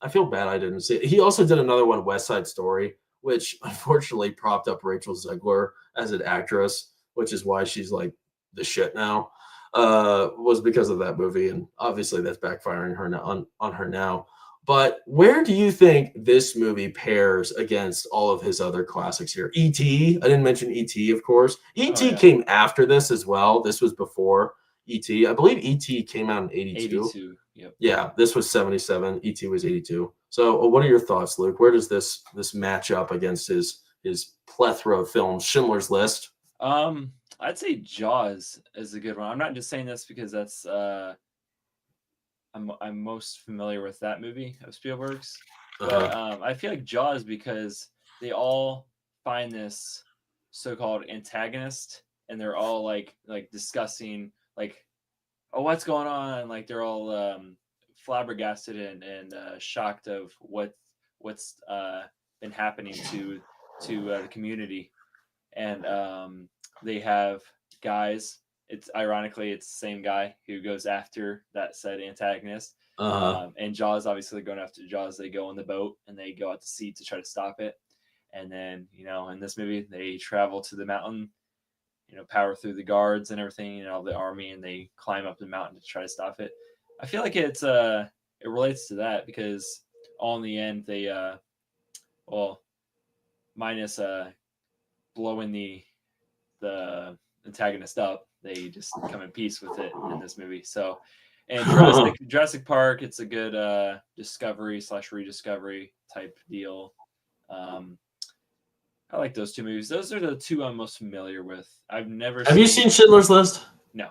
[SPEAKER 1] I feel bad I didn't see it. He also did another one, West Side Story, which unfortunately propped up Rachel Zegler as an actress, which is why she's like the shit now. Was because of that movie, and obviously that's backfiring her now, on her now. But where do you think this movie pairs against all of his other classics here? E.T. I didn't mention E.T., of course. E.T. came after this as well. This was before E.T. I believe E.T. came out in 82.
[SPEAKER 2] 82. Yep.
[SPEAKER 1] Yeah, this was 77. E.T. was 82. So what are your thoughts, Luke? Where does this match up against his plethora of films? Schindler's List?
[SPEAKER 2] I'd say Jaws is a good one. I'm not just saying this because that's I'm most familiar with that movie of Spielberg's. But I feel like Jaws, because they all find this so-called antagonist, and they're all like discussing like, oh, what's going on? Like they're all flabbergasted and shocked of what's been happening to the community, and they have guys. It's ironically, it's the same guy who goes after that said antagonist. And Jaws, obviously, going after Jaws, they go on the boat and they go out to sea to try to stop it. And then, in this movie, they travel to the mountain, power through the guards and everything, the army, and they climb up the mountain to try to stop it. I feel like it relates to that, because all in the end, they, minus blowing the antagonist up, they just come in peace with it in this movie. So, and Jurassic Park, it's a good discovery/rediscovery type deal. I like those two movies. Those are the two I'm most familiar with. Have you seen
[SPEAKER 1] Schindler's List?
[SPEAKER 2] No.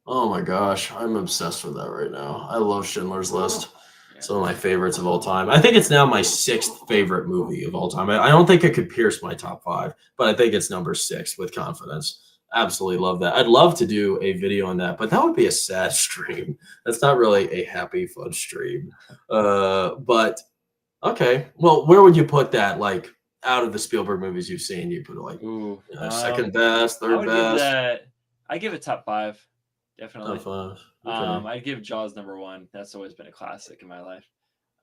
[SPEAKER 1] Oh my gosh, I'm obsessed with that right now. I love Schindler's List.
[SPEAKER 2] Yeah.
[SPEAKER 1] Some of my favorites of all time. I think it's now my 6th favorite movie of all time. I don't think it could pierce my top 5, but I think it's number 6 with confidence. Absolutely love that. I'd love to do a video on that, but that would be a sad stream. That's not really a happy, fun stream. But okay. Well, where would you put that? Like out of the Spielberg movies you've seen, you put it like
[SPEAKER 2] Ooh,
[SPEAKER 1] second best,
[SPEAKER 2] I
[SPEAKER 1] third
[SPEAKER 2] would give
[SPEAKER 1] best.
[SPEAKER 2] that. I give it top 5, definitely.
[SPEAKER 1] Top 5. Okay.
[SPEAKER 2] I'd give Jaws number 1. That's always been a classic in my life.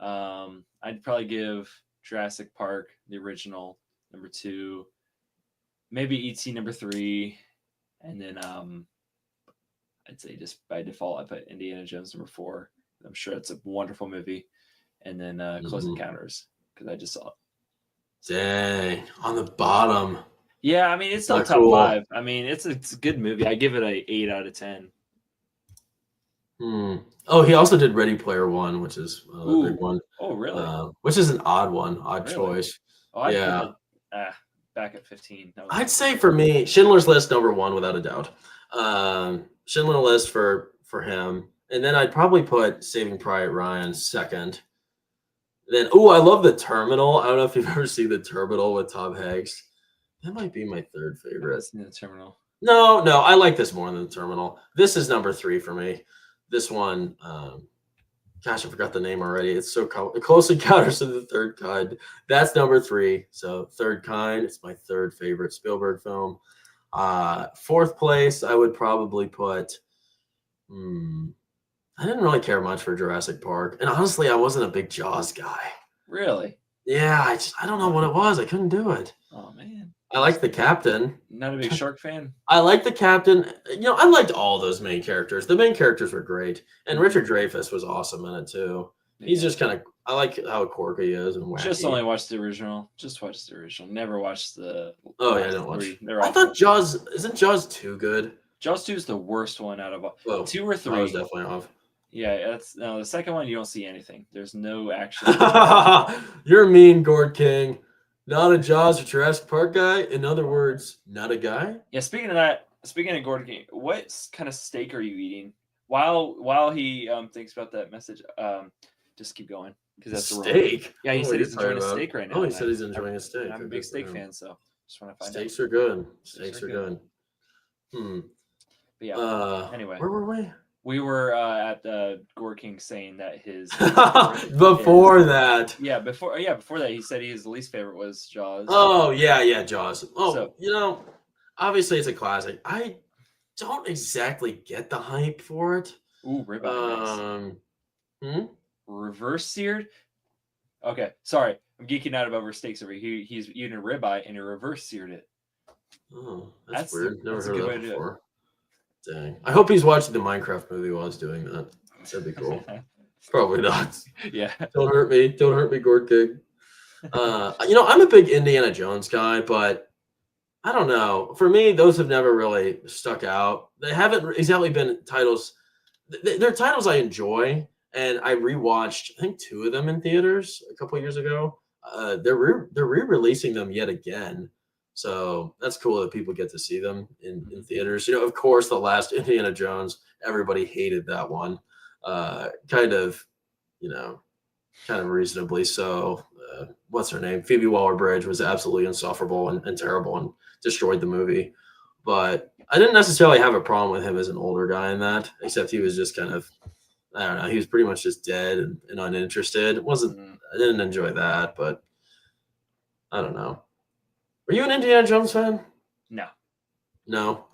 [SPEAKER 2] I'd probably give Jurassic Park, the original, number 2. Maybe E.T. number 3, and then I'd say just by default I put Indiana Jones number 4. I'm sure it's a wonderful movie, and then Close Encounters because I just saw it.
[SPEAKER 1] Dang, on the bottom.
[SPEAKER 2] Yeah, I mean it's still top 5. I mean it's a good movie. I give it a 8 out of 10.
[SPEAKER 1] Oh, he also did Ready Player One, which is a big one.
[SPEAKER 2] Oh, really?
[SPEAKER 1] Which is an odd one, odd choice.
[SPEAKER 2] Oh, I'd put it, back at 15.
[SPEAKER 1] I'd say for me, Schindler's List number 1 without a doubt. Schindler's List for him, and then I'd probably put Saving Private Ryan second. Then, I love The Terminal. I don't know if you've ever seen The Terminal with Tom Hanks. That might be my third favorite.
[SPEAKER 2] The Terminal.
[SPEAKER 1] No, I like this more than The Terminal. This is number 3 for me. This one, gosh, I forgot the name already. It's so Close Encounters of the Third Kind. That's number 3. So Third Kind, it's my third favorite Spielberg film. Fourth place, I would probably put. I didn't really care much for Jurassic Park, and honestly, I wasn't a big Jaws guy.
[SPEAKER 2] Really?
[SPEAKER 1] Yeah, I don't know what it was. I couldn't do it.
[SPEAKER 2] Oh man.
[SPEAKER 1] I like the captain.
[SPEAKER 2] Not a big shark fan?
[SPEAKER 1] I like the captain. I liked all those main characters. The main characters were great. And Richard Dreyfuss was awesome in it too. He's just kind of, I like how quirky he is and wacky.
[SPEAKER 2] Just only watched the original. Just watched the original. Never watched the.
[SPEAKER 1] Oh, yeah, I didn't watch. I thought isn't Jaws 2 good?
[SPEAKER 2] Jaws 2 is the worst one out of all. 2 or 3.
[SPEAKER 1] I was definitely off.
[SPEAKER 2] Yeah, the second one, you don't see anything. There's no action.
[SPEAKER 1] You're mean, Gord King. Not a Jaws or Jurassic Park guy. In other words, not a guy.
[SPEAKER 2] Yeah. Speaking of Gordon King, what kind of steak are you eating? While he thinks about that message, just keep going because that's
[SPEAKER 1] steak.
[SPEAKER 2] Yeah, he said he's enjoying a steak right now.
[SPEAKER 1] Oh, he said he's enjoying a steak.
[SPEAKER 2] I'm a big steak fan, so just want to find
[SPEAKER 1] steaks out. Are good. Steaks are good.
[SPEAKER 2] But yeah. Anyway,
[SPEAKER 1] where were we?
[SPEAKER 2] We were at Gord King saying that his
[SPEAKER 1] before that
[SPEAKER 2] he said his least favorite was Jaws.
[SPEAKER 1] Oh yeah, Jaws. Oh, so, obviously it's a classic. I don't exactly get the hype for it.
[SPEAKER 2] Ooh, ribeye. Reverse seared. Okay, sorry, I'm geeking out about steaks over here. He's eating a ribeye and he reverse seared it.
[SPEAKER 1] Oh, that's weird. Never heard of that before. Dang. I hope he's watching the Minecraft movie while he's doing that. That'd be cool. Probably not.
[SPEAKER 2] Yeah.
[SPEAKER 1] Don't hurt me. Don't hurt me, Gord King. I'm a big Indiana Jones guy, but I don't know. For me, those have never really stuck out. They haven't exactly been titles. They're titles I enjoy, and I rewatched, I think, 2 of them in theaters a couple of years ago. They're re-releasing them yet again. So that's cool that people get to see them in theaters. Of course, the last Indiana Jones, everybody hated that one. Kind of reasonably so. What's her name? Phoebe Waller-Bridge was absolutely insufferable and terrible and destroyed the movie. But I didn't necessarily have a problem with him as an older guy in that, except he was just kind of, I don't know, he was pretty much just dead and uninterested. I didn't enjoy that, but I don't know. Are you an Indiana Jones fan?
[SPEAKER 2] No.
[SPEAKER 1] No?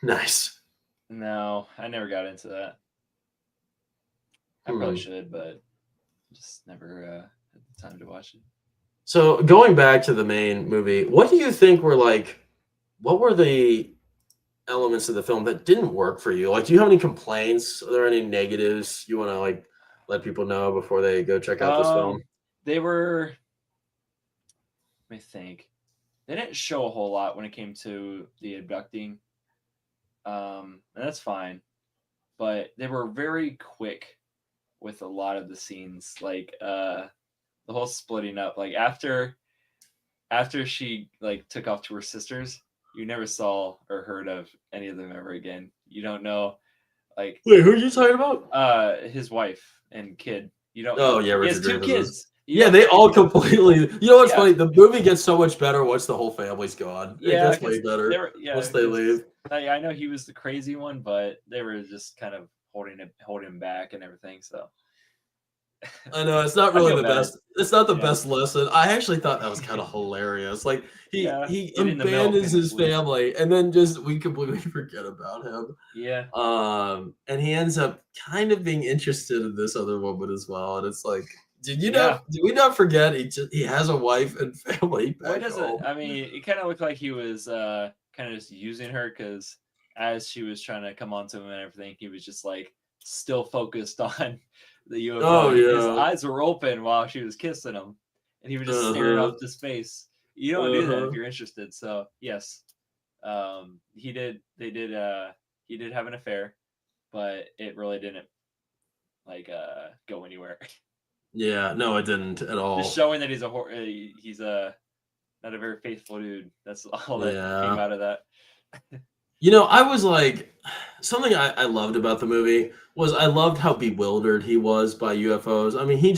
[SPEAKER 1] Nice.
[SPEAKER 2] No, I never got into that. I probably should, but just never had the time to watch it.
[SPEAKER 1] So going back to the main movie, what do you think were what were the elements of the film that didn't work for you? Do you have any complaints? Are there any negatives you want to let people know before they go check out this film?
[SPEAKER 2] They were, let me think. They didn't show a whole lot when it came to the abducting. And that's fine. But they were very quick with a lot of the scenes. The whole splitting up. After she took off to her sisters, you never saw or heard of any of them ever again. You don't know. Wait,
[SPEAKER 1] who are you talking about?
[SPEAKER 2] His wife and kid. You don't.
[SPEAKER 1] Oh yeah,
[SPEAKER 2] he has 2 kids.
[SPEAKER 1] Yeah, they all completely. You know what's
[SPEAKER 2] Yeah.
[SPEAKER 1] funny? The movie gets so much better once the whole family's gone. It
[SPEAKER 2] Yeah,
[SPEAKER 1] gets way better once they
[SPEAKER 2] 'cause,
[SPEAKER 1] leave.
[SPEAKER 2] I know he was the crazy one, but they were just kind of holding him back and everything. So
[SPEAKER 1] I know it's not
[SPEAKER 2] I
[SPEAKER 1] really
[SPEAKER 2] feel
[SPEAKER 1] the
[SPEAKER 2] bad.
[SPEAKER 1] best. It's not the
[SPEAKER 2] Yeah,
[SPEAKER 1] best lesson. I actually thought that was kind of hilarious. Like
[SPEAKER 2] yeah.
[SPEAKER 1] he
[SPEAKER 2] Getting the milk
[SPEAKER 1] abandons
[SPEAKER 2] and
[SPEAKER 1] his
[SPEAKER 2] just leaves.
[SPEAKER 1] family, and then just we completely forget about him.
[SPEAKER 2] Yeah,
[SPEAKER 1] And he ends up kind of being interested in this other woman as well. And it's like,
[SPEAKER 2] yeah.
[SPEAKER 1] did we not forget he has a wife and family
[SPEAKER 2] What
[SPEAKER 1] back
[SPEAKER 2] does it?
[SPEAKER 1] home?
[SPEAKER 2] I mean, it kind of looked like he was kind of just using her because as she was trying to come onto him and everything, he was just like still focused on the UFO.
[SPEAKER 1] Oh
[SPEAKER 2] His
[SPEAKER 1] yeah.
[SPEAKER 2] eyes were open while she was kissing him, and he was just staring
[SPEAKER 1] Uh-huh.
[SPEAKER 2] off to space. You don't do that if
[SPEAKER 1] Uh-huh.
[SPEAKER 2] you're interested. So yes, he did. They did. He did have an affair, but it really didn't like go anywhere.
[SPEAKER 1] Yeah, no, it didn't at
[SPEAKER 2] Just
[SPEAKER 1] all.
[SPEAKER 2] showing that he's a not a very faithful dude. That's all that came
[SPEAKER 1] Yeah.
[SPEAKER 2] out of that.
[SPEAKER 1] I was like, something I loved about the movie was I loved how bewildered he was by UFOs. I mean, he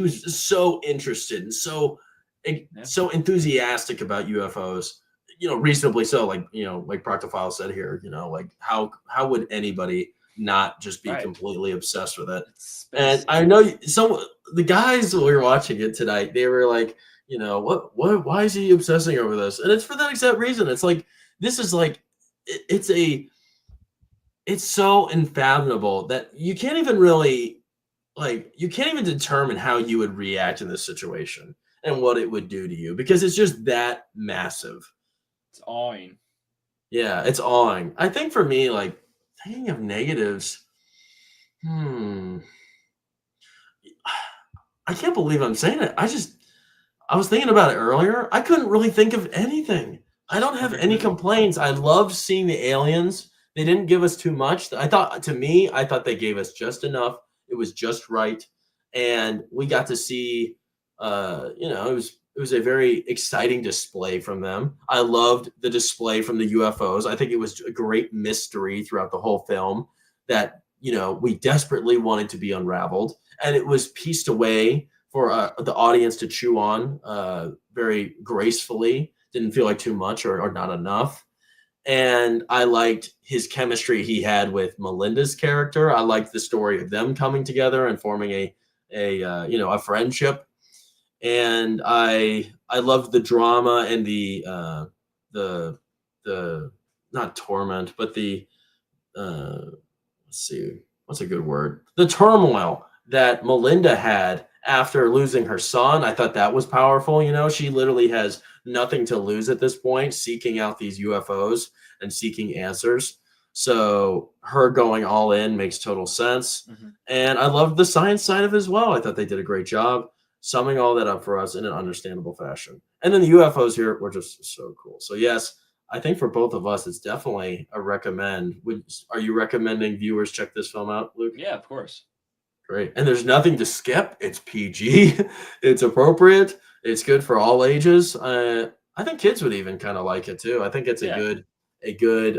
[SPEAKER 1] was just so interested and
[SPEAKER 2] Yeah.
[SPEAKER 1] so enthusiastic about UFOs. Reasonably so. Like Proctophile said here. Like how would anybody not just be
[SPEAKER 2] Right.
[SPEAKER 1] completely obsessed with it?
[SPEAKER 2] It's
[SPEAKER 1] And
[SPEAKER 2] space.
[SPEAKER 1] I know some the guys we were watching it tonight. They were like, why is he obsessing over this? And it's for that exact reason. It's like this is like it's so unfathomable that you can't even really you can't even determine how you would react in this situation and what it would do to you because it's just that massive.
[SPEAKER 2] It's awing.
[SPEAKER 1] Yeah, it's awing. I think for me, like thinking of negatives, hmm, I can't believe I'm saying it. I was thinking about it earlier. I couldn't really think of anything. I
[SPEAKER 2] Just
[SPEAKER 1] don't have
[SPEAKER 2] perfect
[SPEAKER 1] any
[SPEAKER 2] movie.
[SPEAKER 1] complaints. I loved seeing the aliens. They didn't give us too much. I thought they gave us just enough. It was just right. And we got to see it was a very exciting display from them. I loved the display from the UFOs. I think it was a great mystery throughout the whole film that, we desperately wanted to be unraveled. And it was pieced away for the audience to chew on very gracefully. Didn't feel like too much or not enough. And I liked his chemistry he had with Melinda's character. I liked the story of them coming together and forming a friendship. And I loved the drama and the the not torment, but the let's see, what's a good word? The turmoil that Melinda had after losing her son. I thought that was powerful. She literally has nothing to lose at this point, seeking out these UFOs and seeking answers. So her going all in makes total sense.
[SPEAKER 2] Hmm.
[SPEAKER 1] And I loved the science side of it as well. I thought they did a great job summing all that up for us in an understandable fashion. And then the UFOs here were just so cool. So yes, I think for both of us, it's definitely a recommend. Are you recommending viewers check this film out, Luke?
[SPEAKER 2] Yeah, of course.
[SPEAKER 1] Great. And there's nothing to skip. It's PG. It's appropriate. It's good for all ages. I think kids would even kind of like it too. I think it's
[SPEAKER 2] Yeah.
[SPEAKER 1] a good,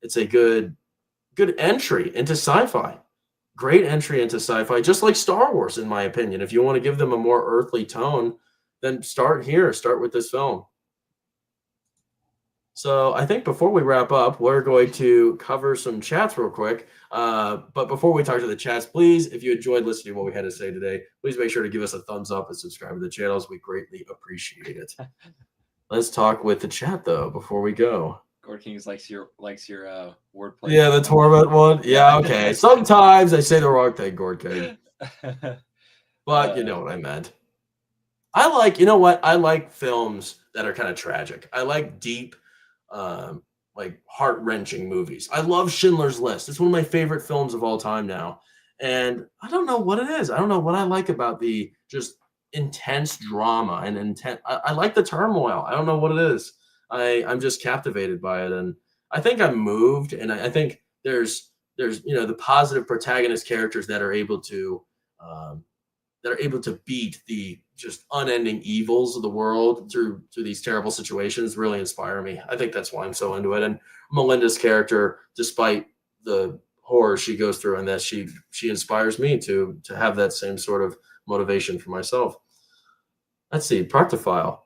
[SPEAKER 1] it's a good entry into sci-fi. Great entry into sci-fi, just like Star Wars, in my opinion. If you want to give them a more earthly tone, then start here. Start with this film. So I think before we wrap up, we're going to cover some chats real quick. But before we talk to the chats, please, if you enjoyed listening to what we had to say today, please make sure to give us a thumbs up and subscribe to the channels. We greatly appreciate it. Let's talk with the chat though before we go.
[SPEAKER 2] Gord Kings likes your wordplay.
[SPEAKER 1] Yeah, the torment one. Yeah, okay. Sometimes I say the wrong thing, Gord King, but you know what I meant. You know what? I like films that are kind of tragic. I like deep, like heart wrenching movies. I love Schindler's List. It's one of my favorite films of all time now. And I don't know what it is. I don't know what I like about the just intense drama and intent. I like the turmoil. I don't know what it is. I'm just captivated by it. And I think I'm moved. And I think there's the positive protagonist characters um, that are able to beat the just unending evils of the world through these terrible situations really inspire me. I think that's why I'm so into it. And Melinda's character, despite the horror she goes through in this, she inspires me to have that same sort of motivation for myself. Let's see, Proctophile.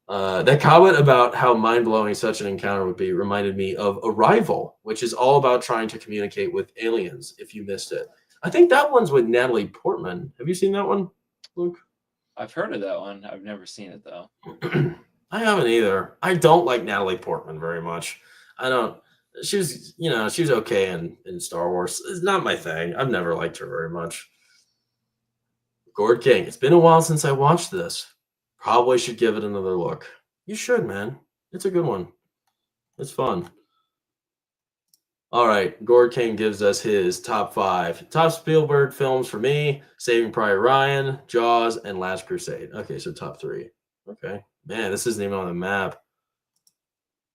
[SPEAKER 1] That comment about how mind-blowing such an encounter would be reminded me of Arrival, which is all about trying to communicate with aliens, if you missed it. I think that one's with Natalie Portman. Have you seen that one, Luke?
[SPEAKER 2] I've heard of that one. I've never seen it, though.
[SPEAKER 1] I haven't either. I don't like Natalie Portman very much. I don't. She was okay in Star Wars. It's not my thing. I've never liked her very much. Gord King. It's been a while since I watched this. Probably should give it another look. You should, man. It's a good one. It's fun. All right. Gord King gives us his top 5. Top Spielberg films for me: Saving Private Ryan, Jaws, and Last Crusade. Okay, so top 3. Okay. Man, this isn't even on the map.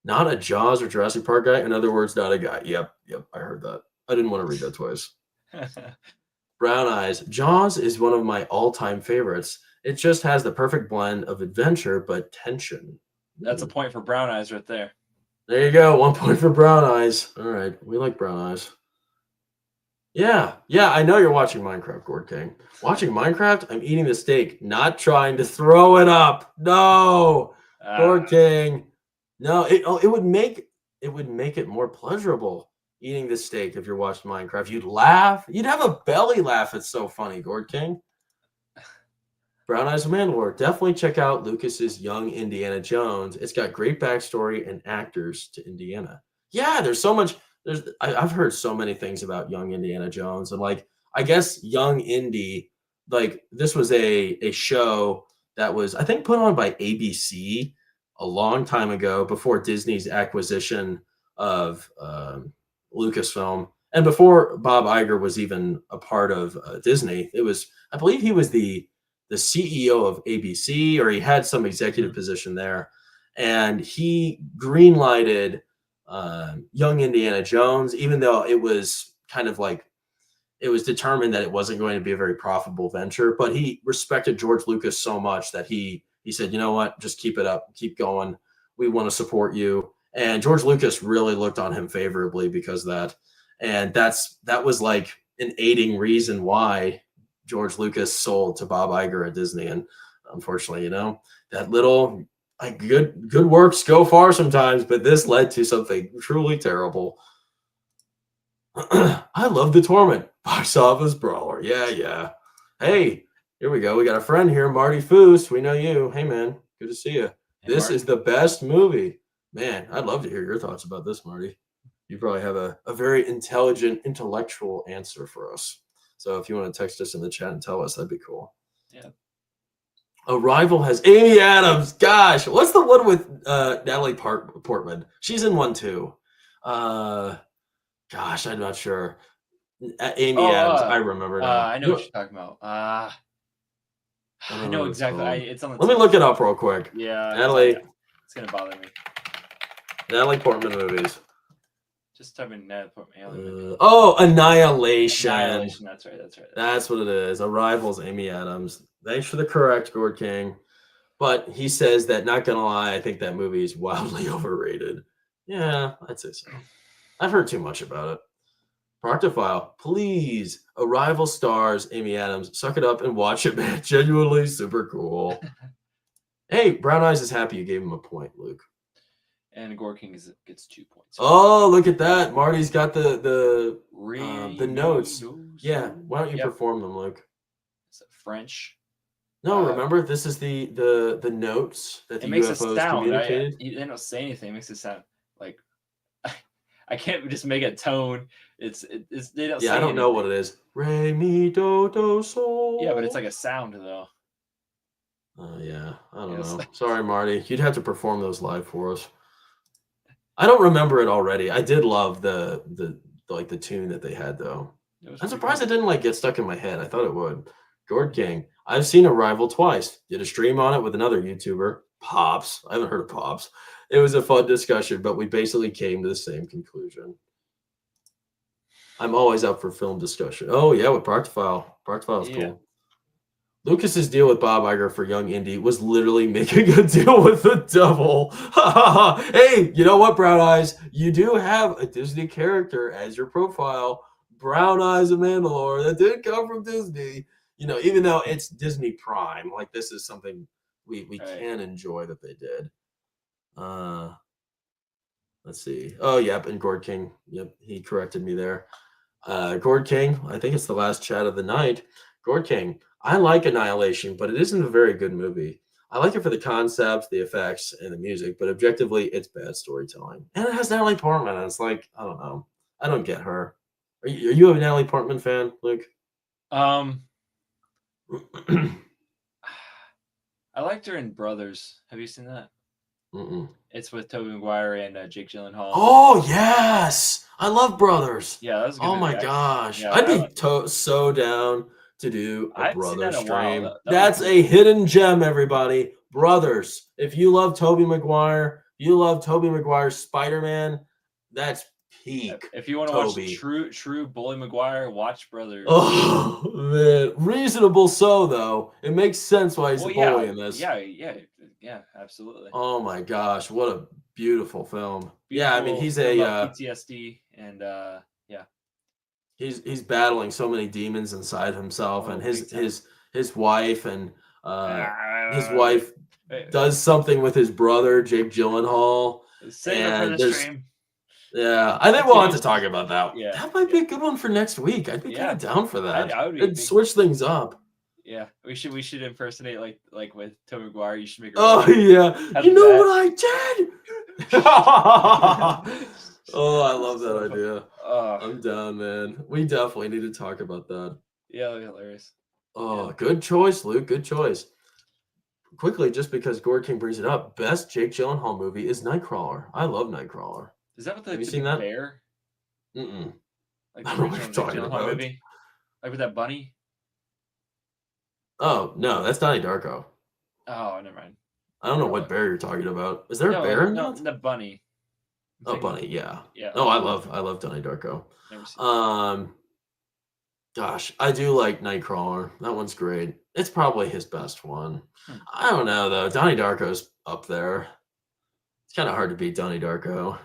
[SPEAKER 1] Not a Jaws or Jurassic Park guy. In other words, not a guy. Yep. I heard that. I didn't want to read that twice. Brown Eyes. Jaws is one of my all-time favorites. It just has the perfect blend of adventure but tension.
[SPEAKER 2] That's a point for Brown Eyes right there.
[SPEAKER 1] There you go. 1 point for Brown Eyes. All right. We like Brown Eyes. Yeah. I know you're watching Minecraft, Gord King. Watching Minecraft, I'm eating the steak, not trying to throw it up. No. Gord King. No, it would make it more pleasurable eating the steak if you're watching Minecraft. You'd laugh. You'd have a belly laugh. It's so funny, Gord King. Brown Eyes of Mandalore. Definitely check out Lucas's Young Indiana Jones. It's got great backstory and actors to Indiana. Yeah, there's so much. I've heard so many things about Young Indiana Jones, and like I guess Young Indy, like this was a show that was I think put on by ABC a long time ago before Disney's acquisition of Lucasfilm and before Bob Iger was even a part of Disney. It was I believe he was the CEO of ABC, or he had some executive position there, and he greenlighted Young Indiana Jones, even though it was kind of like it was determined that it wasn't going to be a very profitable venture. But he respected George Lucas so much that he said, you know what, just keep it up, keep going. We want to support you. And George Lucas really looked on him favorably because of that. And that was like an aiding reason why George Lucas sold to Bob Iger at Disney. And unfortunately, that little like good works go far sometimes, but this led to something truly terrible. I love The Torment, box office brawler. Yeah. Hey, here we go. We got a friend here, Marty Foos. We know you. Hey, man, good to see you. Hey, this Marty. Is the best movie. Man, I'd love to hear your thoughts about this, Marty. You probably have a very intelligent, intellectual answer for us. So if you want to text us in the chat and tell us, that'd be cool.
[SPEAKER 2] Yeah.
[SPEAKER 1] Arrival has Amy Adams. Gosh, what's the one with Natalie Portman? She's in one too. Gosh, I'm not sure. Amy Adams, I remember now.
[SPEAKER 2] I know what you're talking about. I know exactly. It's on the.
[SPEAKER 1] Let me look it up real quick.
[SPEAKER 2] Yeah,
[SPEAKER 1] Natalie.
[SPEAKER 2] It's gonna bother me.
[SPEAKER 1] Natalie Portman movies.
[SPEAKER 2] Just type in Natalie Portman.
[SPEAKER 1] Annihilation.
[SPEAKER 2] Annihilation. That's right.
[SPEAKER 1] That's what it is. Arrival's Amy Adams. Thanks for the correct, Gord King. But he says that, not gonna lie, I think that movie is wildly overrated. Yeah, I'd say so. I've heard too much about it. Proctophile, please. Arrival stars Amy Adams. Suck it up and watch it, man. Genuinely super cool. Hey, Brown Eyes is happy you gave him a point, Luke.
[SPEAKER 2] And Gord King gets 2 points.
[SPEAKER 1] Oh, look at that. Marty's got the notes. Yeah, why don't you perform them, Luke?
[SPEAKER 2] Is it French?
[SPEAKER 1] No, remember, this is the notes that the UFOs communicated.
[SPEAKER 2] They don't say anything. It makes it sound like I can't just make a tone. It's they don't.
[SPEAKER 1] Yeah, I don't know what it is. Re mi do sol.
[SPEAKER 2] Yeah, but it's like a sound though.
[SPEAKER 1] Yeah, I don't know. Sorry, Marty. You'd have to perform those live for us. I don't remember it already. I did love the tune that they had though. I'm surprised it didn't get stuck in my head. I thought it would. Gord King. I've seen Arrival twice. Did a stream on it with another YouTuber, Pops. I haven't heard of Pops. It was a fun discussion, but we basically came to the same conclusion. I'm always up for film discussion. Oh yeah, with Proctophile. Proctophile's cool. Lucas's deal with Bob Iger for Young Indy was literally making a deal with the devil. Hey, you know what, Brown Eyes? You do have a Disney character as your profile. Brown Eyes of Mandalore. That did come from Disney. even though it's Disney Prime, like this is something we
[SPEAKER 2] Right.
[SPEAKER 1] can enjoy that they did. Let's see. Oh, yep, and Gord King. Yep, he corrected me there. Gord King, I think it's the last chat of the night. Gord King, I like Annihilation, but it isn't a very good movie. I like it for the concept, the effects, and the music, but objectively, it's bad storytelling. And it has Natalie Portman, and it's like, I don't know. I don't get her. Are you a Natalie Portman fan, Luke?
[SPEAKER 2] I liked her in Brothers. Have you seen that?
[SPEAKER 1] Mm-mm.
[SPEAKER 2] It's with Tobey Maguire and Jake Gyllenhaal.
[SPEAKER 1] Oh, yes. I love Brothers.
[SPEAKER 2] Yeah, that was a good
[SPEAKER 1] Oh,
[SPEAKER 2] movie.
[SPEAKER 1] my gosh.
[SPEAKER 2] Yeah,
[SPEAKER 1] I'd be so down to do
[SPEAKER 2] I
[SPEAKER 1] a
[SPEAKER 2] haven't seen that
[SPEAKER 1] Brothers
[SPEAKER 2] in a while.
[SPEAKER 1] stream.
[SPEAKER 2] That
[SPEAKER 1] That's
[SPEAKER 2] was
[SPEAKER 1] a hidden gem, everybody. Brothers. If you love Tobey Maguire, you love Tobey Maguire's Spider-Man, that's peak.
[SPEAKER 2] If you want to
[SPEAKER 1] Toby.
[SPEAKER 2] watch true Bully Maguire, watch Brothers.
[SPEAKER 1] Oh, man. Reasonable so, though. It makes sense why he's a bully in this.
[SPEAKER 2] Yeah, absolutely.
[SPEAKER 1] Oh, my gosh. What a beautiful film.
[SPEAKER 2] Beautiful
[SPEAKER 1] yeah, I mean, he's
[SPEAKER 2] film
[SPEAKER 1] a
[SPEAKER 2] about PTSD and yeah.
[SPEAKER 1] He's battling so many demons inside himself, and
[SPEAKER 2] big time.
[SPEAKER 1] his wife and his wife does something with his brother Jake Gyllenhaal.
[SPEAKER 2] Save it for the stream.
[SPEAKER 1] Yeah, I think we'll have to talk about that.
[SPEAKER 2] Yeah,
[SPEAKER 1] that might be a good one for next week. I'd be kind of down for that.
[SPEAKER 2] I would be
[SPEAKER 1] It'd switch things up.
[SPEAKER 2] Yeah, we should impersonate like with Tobey Maguire. You should make.
[SPEAKER 1] Oh yeah, you know what I did? Oh, I love that idea. I'm down, man. We definitely need to talk about that.
[SPEAKER 2] Yeah, that'd be hilarious.
[SPEAKER 1] Oh, good choice, Luke. Good choice. Quickly, just because Gord King brings it up, best Jake Gyllenhaal movie is Nightcrawler. I love Nightcrawler.
[SPEAKER 2] Is that what
[SPEAKER 1] Have you seen that?
[SPEAKER 2] Bear?
[SPEAKER 1] Mm-mm.
[SPEAKER 2] Like
[SPEAKER 1] I don't know what you're talking about.
[SPEAKER 2] Movie? Like with that bunny?
[SPEAKER 1] Oh, no, that's Donnie Darko.
[SPEAKER 2] Oh, never mind.
[SPEAKER 1] I don't know what bear you're talking about. Is there a bear in that?
[SPEAKER 2] The bunny.
[SPEAKER 1] Oh, bunny, yeah.
[SPEAKER 2] Yeah.
[SPEAKER 1] No, I love Donnie Darko.
[SPEAKER 2] Never seen
[SPEAKER 1] gosh, I do like Nightcrawler. That one's great. It's probably his best one. I don't know though. Donnie Darko's up there. It's kind of hard to beat Donnie Darko.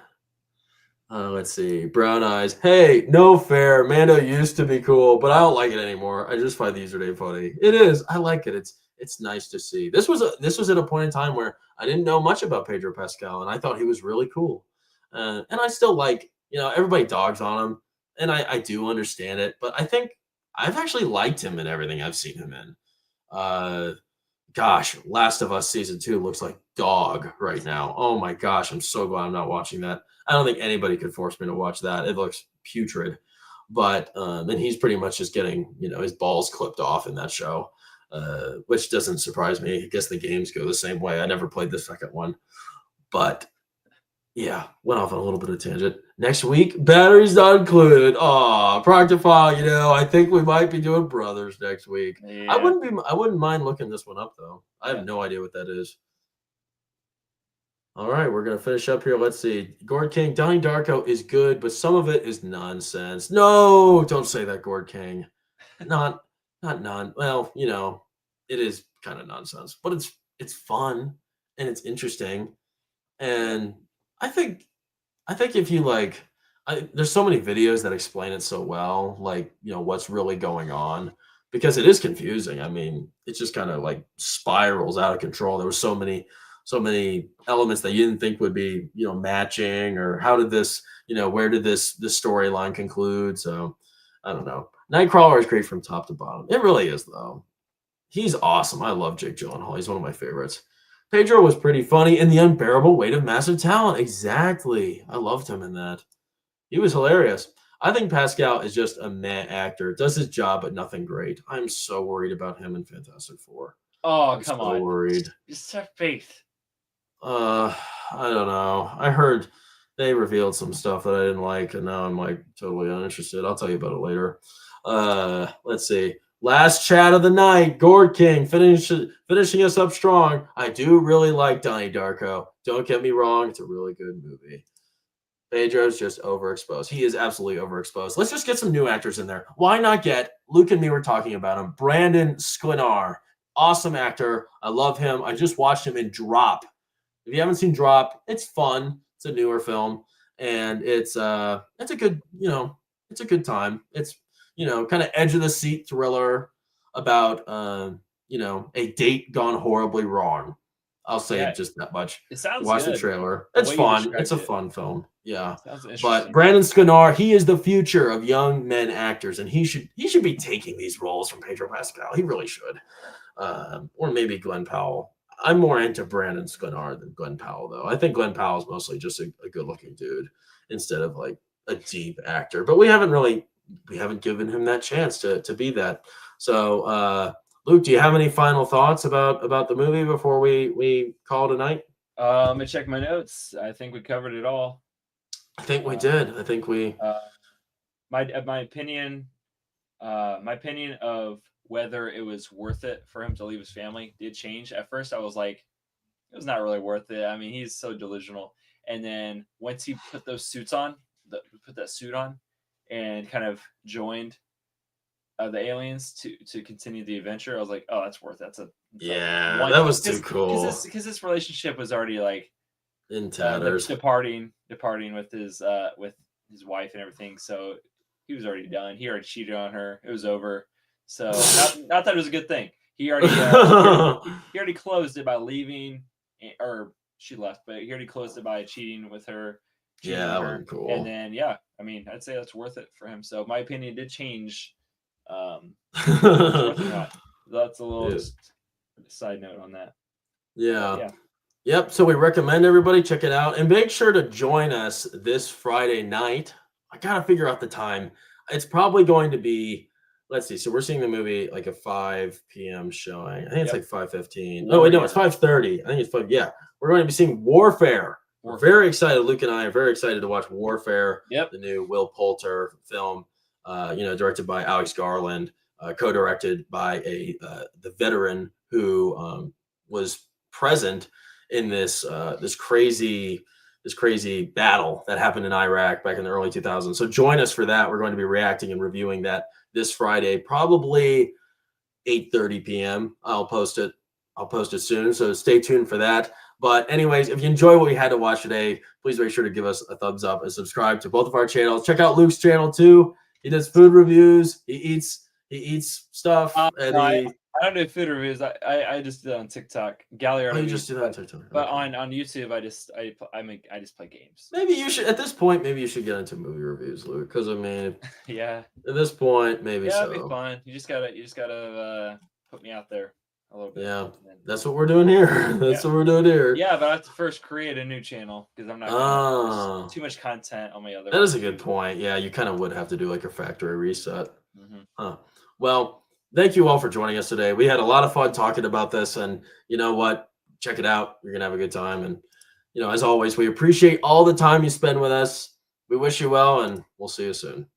[SPEAKER 1] Let's see. Brown Eyes. Hey, no fair. Mando used to be cool, but I don't like it anymore. I just find the username funny. It is. I like it. It's nice to see. This was at a point in time where I didn't know much about Pedro Pascal, and I thought he was really cool. And I still like, everybody dogs on him, and I do understand it, but I think I've actually liked him in everything I've seen him in. Gosh, Last of Us season 2 looks like dog right now. Oh my gosh, I'm so glad I'm not watching that. I don't think anybody could force me to watch that. It looks putrid. But and he's pretty much just getting, his balls clipped off in that show, which doesn't surprise me. I guess the games go the same way. I never played the second one. But yeah, went off on a little bit of tangent. Next week, batteries not included. Oh, Proctofile, I think we might be doing Brothers next week. Yeah. I wouldn't mind looking this one up though. I have no idea what that is. All right, we're gonna finish up here. Let's see. Gord King, Donnie Darko is good, but some of it is nonsense. No, don't say that, Gord King. Not none. Well, it is kind of nonsense, but it's fun and it's interesting. And I think if you there's so many videos that explain it so well, what's really going on, because it is confusing. I mean, it just kind of spirals out of control. There were so many elements that you didn't think would be, matching, or how did this, where did this storyline conclude? So I don't know. Nightcrawler is great from top to bottom. It really is though. He's awesome. I love Jake Gyllenhaal. He's one of my favorites. Pedro was pretty funny in The Unbearable Weight of Massive Talent. Exactly. I loved him in that. He was hilarious. I think Pascal is just a meh actor. Does his job, but nothing great. I'm so worried about him in Fantastic Four.
[SPEAKER 2] Oh, come on.
[SPEAKER 1] Worried.
[SPEAKER 2] Just have faith.
[SPEAKER 1] I don't know. I heard they revealed some stuff that I didn't like, and now I'm totally uninterested. I'll tell you about it later. Let's see. Last chat of the night, Gord King finishing us up strong. I do really like Donnie Darko. Don't get me wrong, it's a really good movie. Pedro's just overexposed. He is absolutely overexposed. Let's just get some new actors in there. Why not get, Luke and me were talking about him, Brandon Sklenar. Awesome actor. I love him. I just watched him in Drop. If you haven't seen Drop, it's fun. It's a newer film, and it's a good, it's a good time. It's kind of edge of the seat thriller. about a date gone horribly wrong. I'll say
[SPEAKER 2] Yeah,
[SPEAKER 1] just that much.
[SPEAKER 2] it sounds
[SPEAKER 1] Watch the
[SPEAKER 2] good.
[SPEAKER 1] trailer.
[SPEAKER 2] The
[SPEAKER 1] It's
[SPEAKER 2] way you
[SPEAKER 1] fun. It's
[SPEAKER 2] described
[SPEAKER 1] a
[SPEAKER 2] it
[SPEAKER 1] fun film. Yeah.
[SPEAKER 2] sounds
[SPEAKER 1] But
[SPEAKER 2] interesting.
[SPEAKER 1] Brandon Scanar, he is the future of young men actors, and he should be taking these roles from Pedro Pascal. He really should. Or maybe Glenn Powell. I'm more into Brandon Scanar than Glenn Powell, though. I think Glenn Powell is mostly just a good-looking dude instead of like a deep actor. But we haven't given him that chance to be that. So, Luke, do you have any final thoughts about the movie before we call tonight?
[SPEAKER 2] Let me check my notes. I think we covered it all.
[SPEAKER 1] I think we did. I think we.
[SPEAKER 2] My opinion of whether it was worth it for him to leave his family did change. At first, I was like, it was not really worth it. I mean, he's so delusional. And then once he put those suits on, put that suit on, and kind of joined the aliens to continue the adventure, I was like, oh, that's worth it.
[SPEAKER 1] That was too cool.
[SPEAKER 2] Because this relationship was already like
[SPEAKER 1] in tatters,
[SPEAKER 2] departing with his wife and everything. So he was already done. He already cheated on her. It was over. So not that it was a good thing. He already he already closed it by leaving, or she left, but he already closed it by cheating with her.
[SPEAKER 1] Yeah, that was cool.
[SPEAKER 2] And then I mean, I'd say that's worth it for him. So my opinion did change. That's a little just side note on that.
[SPEAKER 1] Yeah. Yep. So we recommend everybody check it out and make sure to join us this Friday night. I gotta figure out the time. It's probably going to be. Let's see. So we're seeing the movie like a 5 p.m. showing. I think it's like 5:15. Oh wait, no, it's 5:30. I think it's 5. Yeah, we're going to be seeing Warfare. We're very excited. Luke and I are very excited to watch Warfare.
[SPEAKER 2] Yep.
[SPEAKER 1] The new Will Poulter film. Directed by Alex Garland, co-directed by the veteran who was present in this crazy battle that happened in Iraq back in the early 2000s. So join us for that. We're going to be reacting and reviewing that this Friday, probably 8:30 p.m. I'll post it soon. So stay tuned for that. But anyways, if you enjoy what we had to watch today, please make sure to give us a thumbs up and subscribe to both of our channels. Check out Luke's channel too. He does food reviews. He eats stuff.
[SPEAKER 2] I don't do food reviews. I just do that on TikTok. Galliard.
[SPEAKER 1] You just do that on TikTok.
[SPEAKER 2] But on YouTube, I just play games.
[SPEAKER 1] Maybe you should at this point. Maybe you should get into movie reviews, Luke. Because I mean,
[SPEAKER 2] yeah.
[SPEAKER 1] At this point, maybe so.
[SPEAKER 2] Yeah, it'd be fun. You just gotta put me out there a little bit.
[SPEAKER 1] Yeah, that's what we're doing here. That's what we're doing here.
[SPEAKER 2] Yeah, but I have to first create a new channel because I'm not too much content on my other.
[SPEAKER 1] That is a good point. Yeah, you kind of would have to do like a factory reset. Well, thank you all for joining us today. We had a lot of fun talking about this, and you know what? Check it out. You're gonna have a good time, and as always, we appreciate all the time you spend with us. We wish you well, and we'll see you soon.